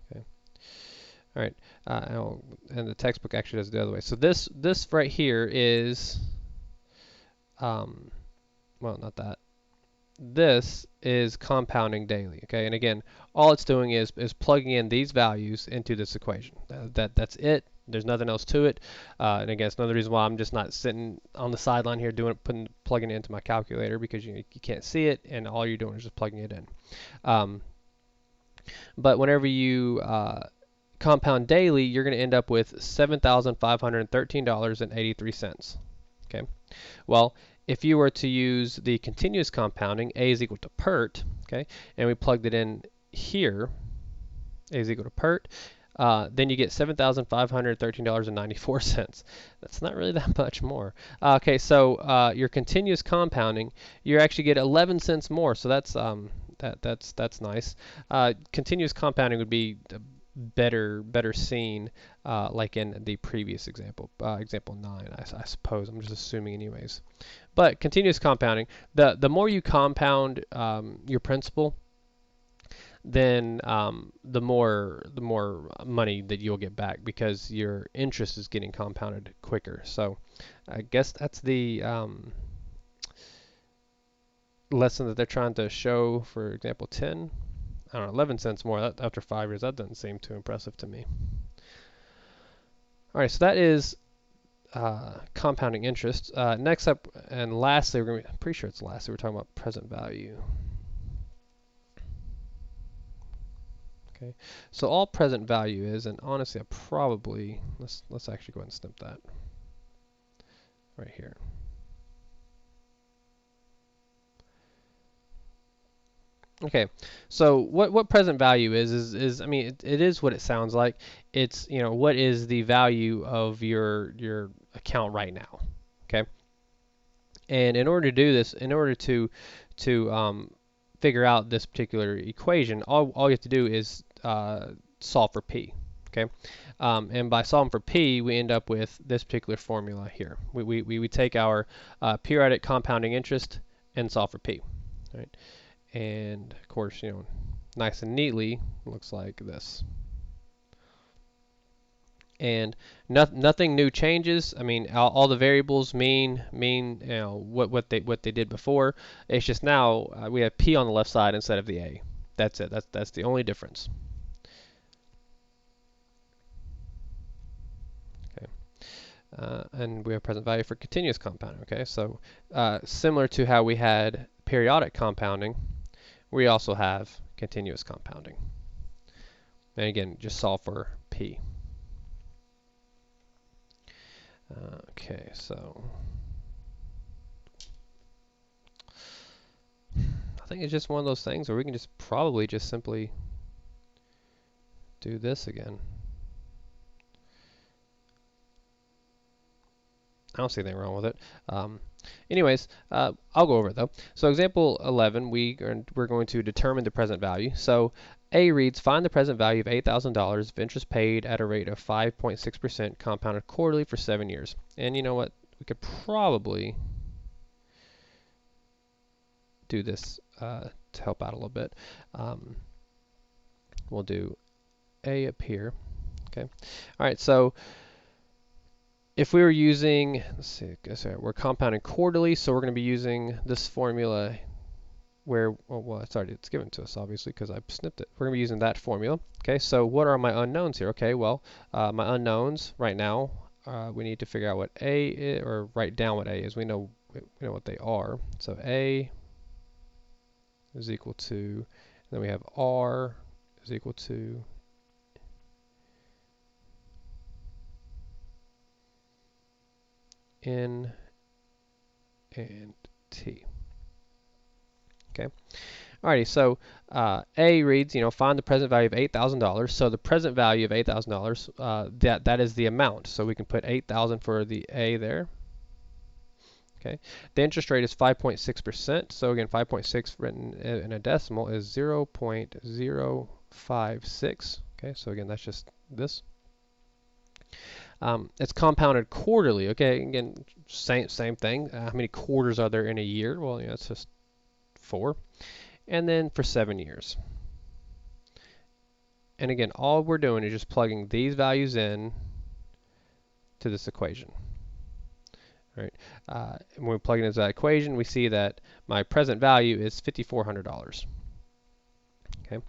Okay. All right. And the textbook actually does it the other way. So this right here is, well, not that. This is compounding daily. Okay. And again, all it's doing is plugging in these values into this equation. That's it. There's nothing else to it. And again, it's another reason why I'm just not sitting on the sideline here plugging it into my calculator, because you can't see it, and all you're doing is just plugging it in. But whenever you compound daily, you're going to end up with $7,513.83. Okay. Well, if you were to use the continuous compounding, a is equal to pert, okay, and we plugged it in here, a is equal to pert, then you get $7,513.94. That's not really that much more. Okay, so your continuous compounding, you actually get 11 cents more. So that's that's nice. Continuous compounding would be better seen like in the previous example, example 9, I suppose. I'm just assuming anyways. But continuous compounding, the more you compound your principal, then the more money that you'll get back, because your interest is getting compounded quicker. So I guess that's the lesson that they're trying to show for example 10. I don't know, 11 cents more after 5 years. That doesn't seem too impressive to me. All right, so that is compounding interest. Next up, and lastly, I'm pretty sure it's lastly, we're talking about present value. Okay, so all present value is, and honestly, I probably let's actually go ahead and snip that right here. Okay, so what present value is I mean it is what it sounds like. It's what is the value of your account right now. Okay, and in order to do this, in order to figure out this particular equation, all you have to do is solve for p. Okay, and by solving for p, we end up with this particular formula here. We take our periodic compounding interest and solve for p. Right. And of course, nice and neatly looks like this. And nothing new changes. I mean, all the variables mean what they did before. It's just now we have p on the left side instead of the a. That's it. That's the only difference. Okay. And we have present value for continuous compounding. Okay, so similar to how we had periodic compounding, we also have continuous compounding. And again, just solve for p. Okay, so I think it's just one of those things where we can just probably just simply do this again. I don't see anything wrong with it. Anyways, I'll go over it though. So example 11, we're going to determine the present value. So A reads, find the present value of $8,000 of interest paid at a rate of 5.6% compounded quarterly for 7 years. And you know what? We could probably do this to help out a little bit. We'll do A up here. Okay. All right. So if we were using, let's see, we're compounding quarterly, so we're going to be using this formula where, well, it's given to us obviously because I snipped it. We're going to be using that formula. Okay, so what are my unknowns here? Okay, well, my unknowns right now, we need to figure out what A is, or write down what A is. We know what they are. So A is equal to, then we have R is equal to N and T. Okay. Alrighty, so A reads, find the present value of $8,000. So the present value of $8,000, that is the amount. So we can put 8,000 for the A there. Okay. The interest rate is 5.6%. So again, 5.6 written in a decimal is 0.056. Okay. So again, that's just this. It's compounded quarterly. Okay. Again, same thing. How many quarters are there in a year? Well, it's just 4. And then for 7 years. And again, all we're doing is just plugging these values in to this equation. Right? And when we plug it into that equation, we see that my present value is $5,400. Okay.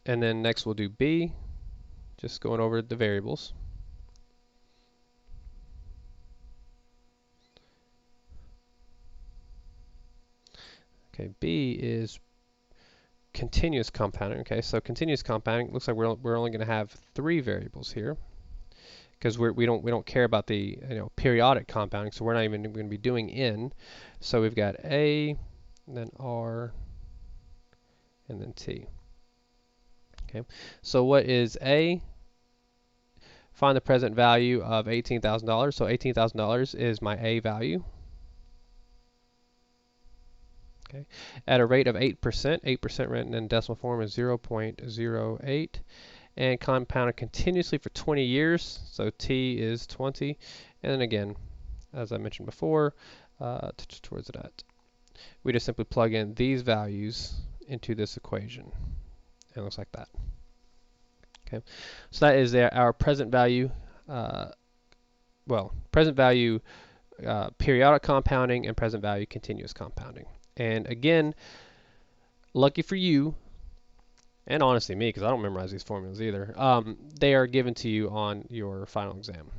And then next we'll do B, just going over the variables. Okay, B is continuous compounding. Okay, so continuous compounding looks like we're only going to have 3 variables here, because we don't care about the periodic compounding, so we're not even going to be doing N. So we've got A, and then R, and then T. Okay, so what is A? Find the present value of $18,000. So $18,000 is my A value. Okay, at a rate of 8%, 8% written in decimal form is 0.08, and compounded continuously for 20 years. So T is 20, and then again, as I mentioned before, where's it at? We just simply plug in these values into this equation. It looks like that. Okay, so that is our present value. Present value periodic compounding and present value continuous compounding. And again, lucky for you, and honestly me, because I don't memorize these formulas either, they are given to you on your final exam.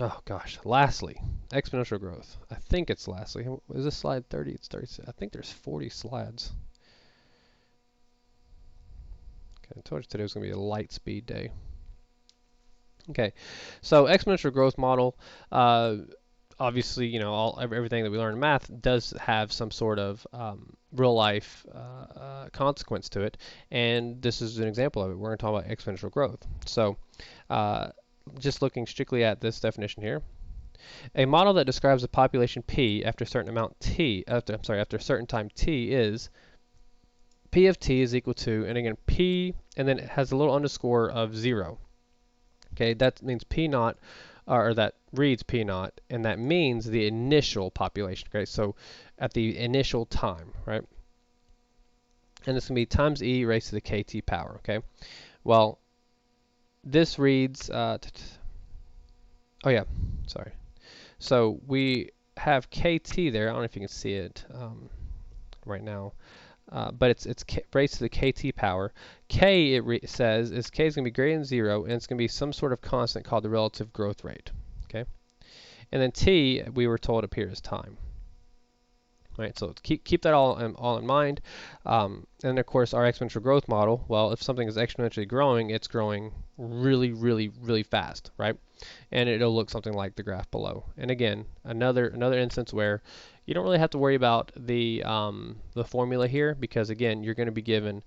Oh gosh, lastly, exponential growth. I think it's lastly. Is this slide 30? It's 30. I think there's 40 slides. Okay, I told you today was going to be a light speed day. Okay, so exponential growth model, obviously, everything that we learn in math does have some sort of real life consequence to it, and this is an example of it. We're going to talk about exponential growth. So just looking strictly at this definition here, a model that describes a population P after a certain amount T, after a certain time T is P of T is equal to, and again P, and then it has a little underscore of 0. Okay, that means P naught, or that reads P naught, and that means the initial population. Okay, so at the initial time, right? And this can be times e raised to the kt power. Okay, well, this reads. Oh yeah, sorry. So we have kt there. I don't know if you can see it right now. But it's raised to the kt power. K, it says, is k is going to be greater than 0, and it's going to be some sort of constant called the relative growth rate. Okay, and then t, we were told, appears time. Right, so keep that all in mind. And of course, our exponential growth model. Well, if something is exponentially growing, it's growing really, really, really fast, right? And it'll look something like the graph below. And again, another instance where you don't really have to worry about the formula here, because again, you're going to be given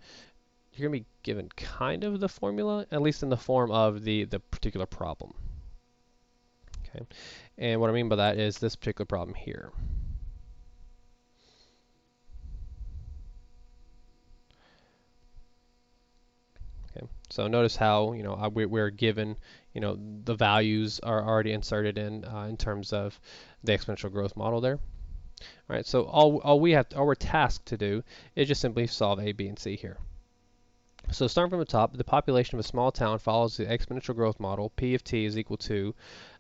kind of the formula, at least in the form of the particular problem. Okay, and what I mean by that is this particular problem here. Okay, so notice how we're given the values are already inserted in terms of the exponential growth model there. All right, so all we're tasked to do is just simply solve A, B, and C here. So starting from the top, the population of a small town follows the exponential growth model. P of t is equal to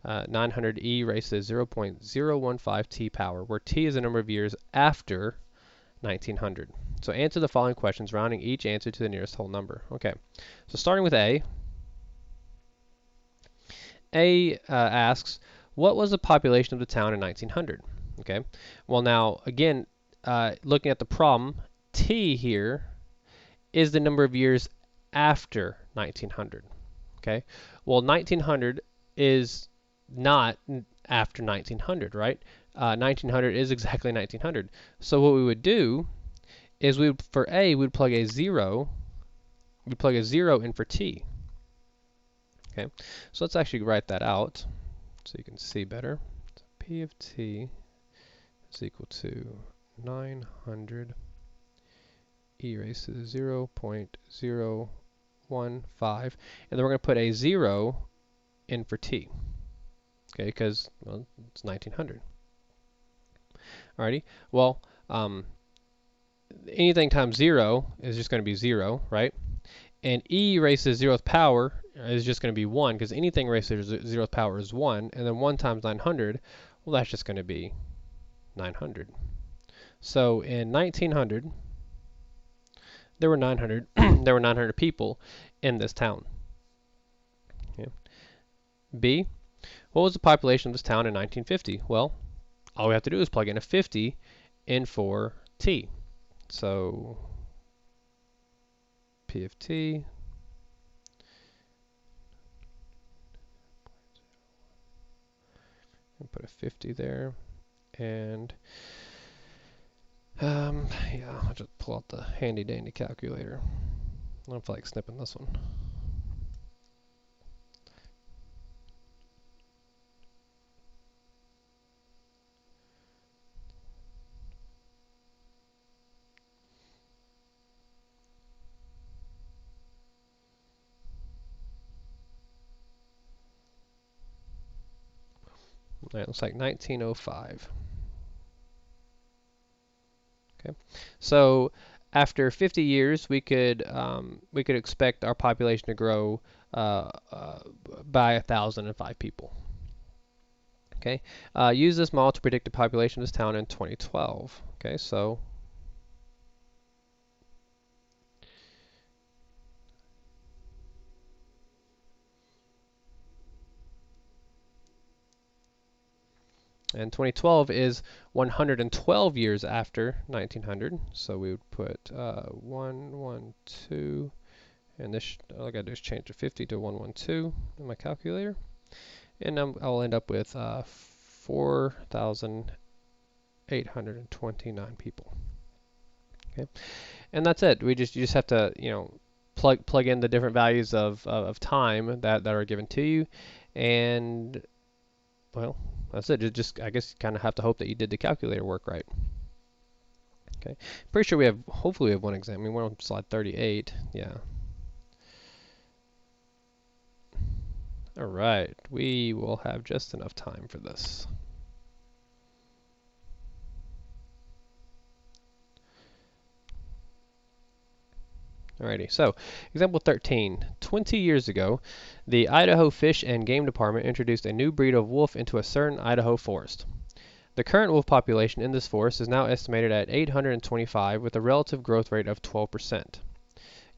900 e raised to 0.015 t power, where t is the number of years after 1900. So answer the following questions, rounding each answer to the nearest whole number. Okay, so starting with A. A asks, what was the population of the town in 1900? Okay, well now, again, looking at the problem, t here is the number of years after 1900. Okay, well 1900 is not after 1900, right? 1900 is exactly 1900. So what we would do is for A, we'd plug a 0. We'd plug a 0 in for t. Okay, so let's actually write that out so you can see better. So P of t is equal to 900 e raised to 0.015, and then we're going to put a 0 in for t. Okay, because well, it's 1900. Alrighty, well, anything times 0 is just going to be 0, right? And e raised to the 0th power is just going to be 1, because anything raised to the 0th power is 1, and then 1 times 900, well, that's just going to be 900. So in 1900, there were 900 there were 900 people in this town. Okay. B, what was the population of this town in 1950? Well, all we have to do is plug in a 50 in for t. So P of t and put a 50 there, and yeah, I'll just pull out the handy dandy calculator. I don't feel like snipping this one. All right, looks like 1905. Okay, so after 50 years, we could expect our population to grow by 1,005 people. Okay, use this model to predict the population of this town in 2012. Okay, so and 2012 is 112 years after 1900. So we would put 112, and this all I gotta do is change the 50 to 112 in my calculator, and I'll end up with 4,829 people. Okay, and that's it. You just have to plug in the different values of time that are given to you, and well, that's it. I guess you kind of have to hope that you did the calculator work right. Okay, pretty sure hopefully we have one exam. I mean, we're on slide 38. Yeah. All right, we will have just enough time for this. Alrighty, so example 13. 20 years ago, the Idaho Fish and Game Department introduced a new breed of wolf into a certain Idaho forest. The current wolf population in this forest is now estimated at 825 with a relative growth rate of 12%.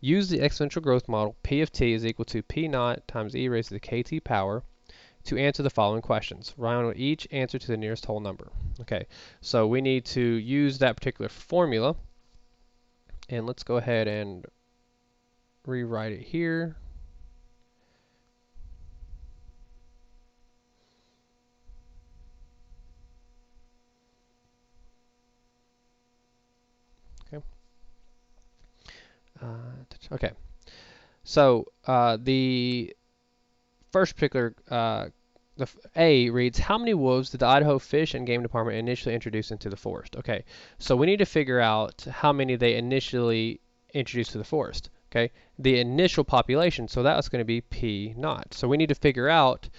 Use the exponential growth model P of t is equal to P naught times e raised to the kt power to answer the following questions. Round each answer to the nearest whole number. Okay, so we need to use that particular formula, and let's go ahead and rewrite it here. Okay. Okay. So the first particular, A reads, how many wolves did the Idaho Fish and Game Department initially introduce into the forest? Okay, so we need to figure out how many they initially introduced to the forest. Okay, the initial population, so that's going to be P naught. So we need to figure out,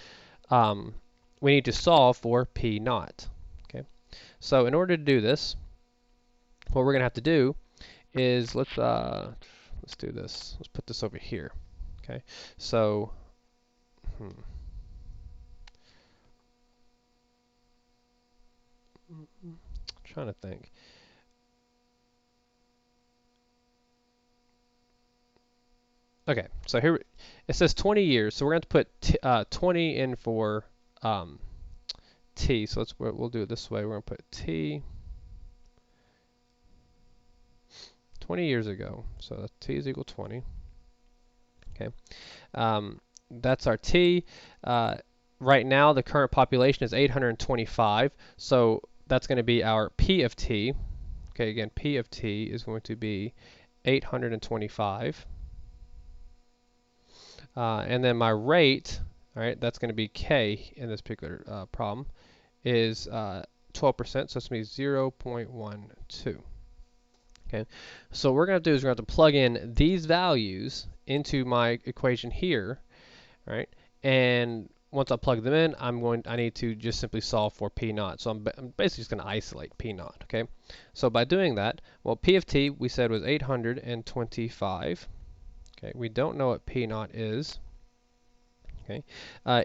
we need to solve for P naught. Okay, So in order to do this, what we're going to have to do is let's do this. Let's put this over here. Okay. So trying to think. Okay, so here it says 20 years, so we're going to put 20 in for t. So we'll do it this way. We're going to put t 20 years ago. So t is equal to 20. Okay, that's our t. Right now, the current population is 825, so that's going to be our p of t. Okay, again, p of t is going to be 825. And then my rate, all right, that's going to be k in this particular problem, is 12%, so it's going to be 0.12. Okay, so what we're going to do is we're going to have to plug in these values into my equation here, right? And once I plug them in, I need to just simply solve for p naught. So I'm basically just going to isolate p naught. Okay, so by doing that, well, p of t we said was 825. Okay, we don't know what p naught is. Okay,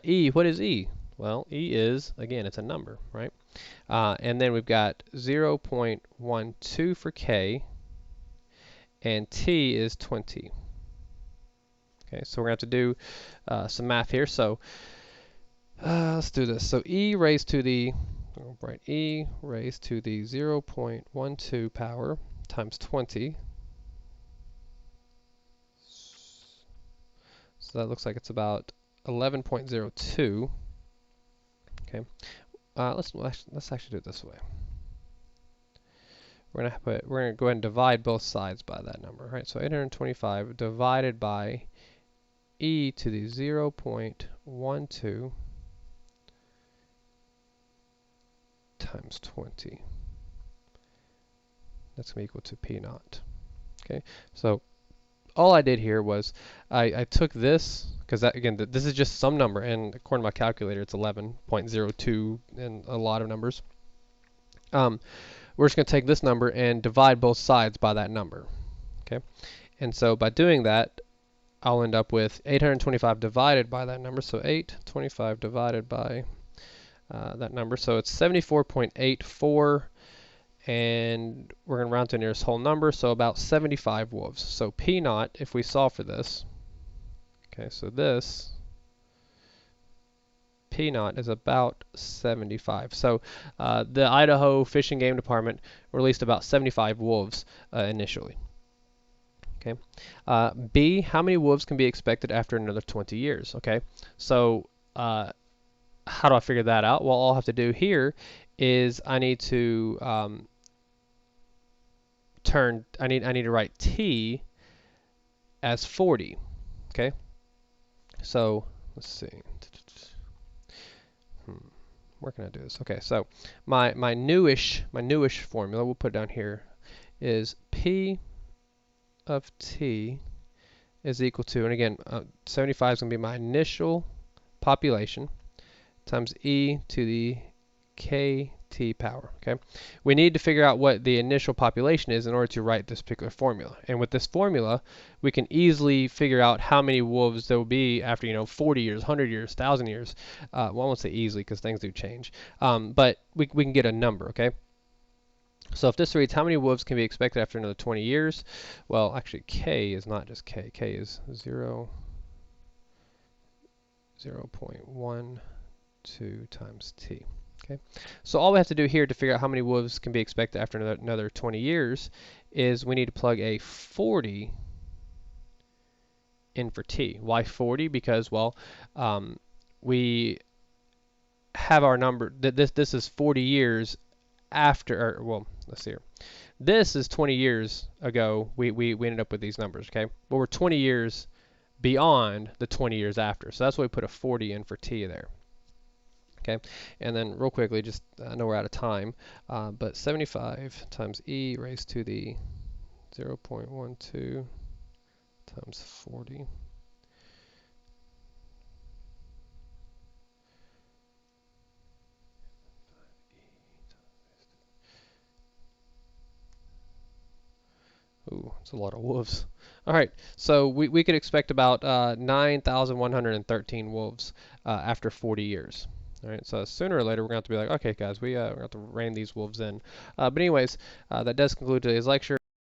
e, what is e? Well, e is, again, it's a number, right? And then we've got 0.12 for k, and t is 20. Okay, so we're going to have to do some math here. So let's do this. So e raised to the 0.12 power times 20. So that looks like it's about 11.02. Okay, let's actually do it this way. We're gonna go ahead and divide both sides by that number, right? So 825 divided by e to the 0.12 times 20. That's going to be equal to p naught. Okay, so all I did here was I took this, because again, this is just some number, and according to my calculator, it's 11.02 and a lot of numbers. We're just going to take this number and divide both sides by that number. Okay, and so by doing that, I'll end up with 825 divided by that number. So 825 divided by that number. So it's 74.84, and we're going to round to the nearest whole number, so about 75 wolves. So p naught, if we solve for this, okay, so this p naught is about 75. So the Idaho Fish and Game Department released about 75 wolves initially. Okay. B, how many wolves can be expected after another 20 years? Okay, so how do I figure that out? Well, all I have to do here is I need to I need to write t as 40. Okay, so let's see. Where can I do this? Okay, so my newish formula, we'll put down here, is p of t is equal to, and again, 75 is going to be my initial population times e to the kt power. Okay, we need to figure out what the initial population is in order to write this particular formula. And with this formula, we can easily figure out how many wolves there will be after 40 years, 100 years, 1,000 years. Well, I won't say easily because things do change, but we can get a number. Okay. So if this reads how many wolves can be expected after another 20 years, well, actually k is not just k. K is 0.12 times t. Okay, so all we have to do here to figure out how many wolves can be expected after another 20 years is we need to plug a 40 in for t. Why 40? Because, well, we have our number, this is 40 years after, or, well, let's see here. This is 20 years ago, we ended up with these numbers, okay? But we're 20 years beyond the 20 years after. So that's why we put a 40 in for t there. Okay, and then real quickly, just I know we're out of time, but 75 times e raised to the 0.12 times 40. Ooh, it's a lot of wolves. All right, so we could expect about 9,113 wolves after 40 years. All right, so sooner or later we're going to have to be like, okay, guys, we're going to have to rein these wolves in. But anyways, that does conclude today's lecture.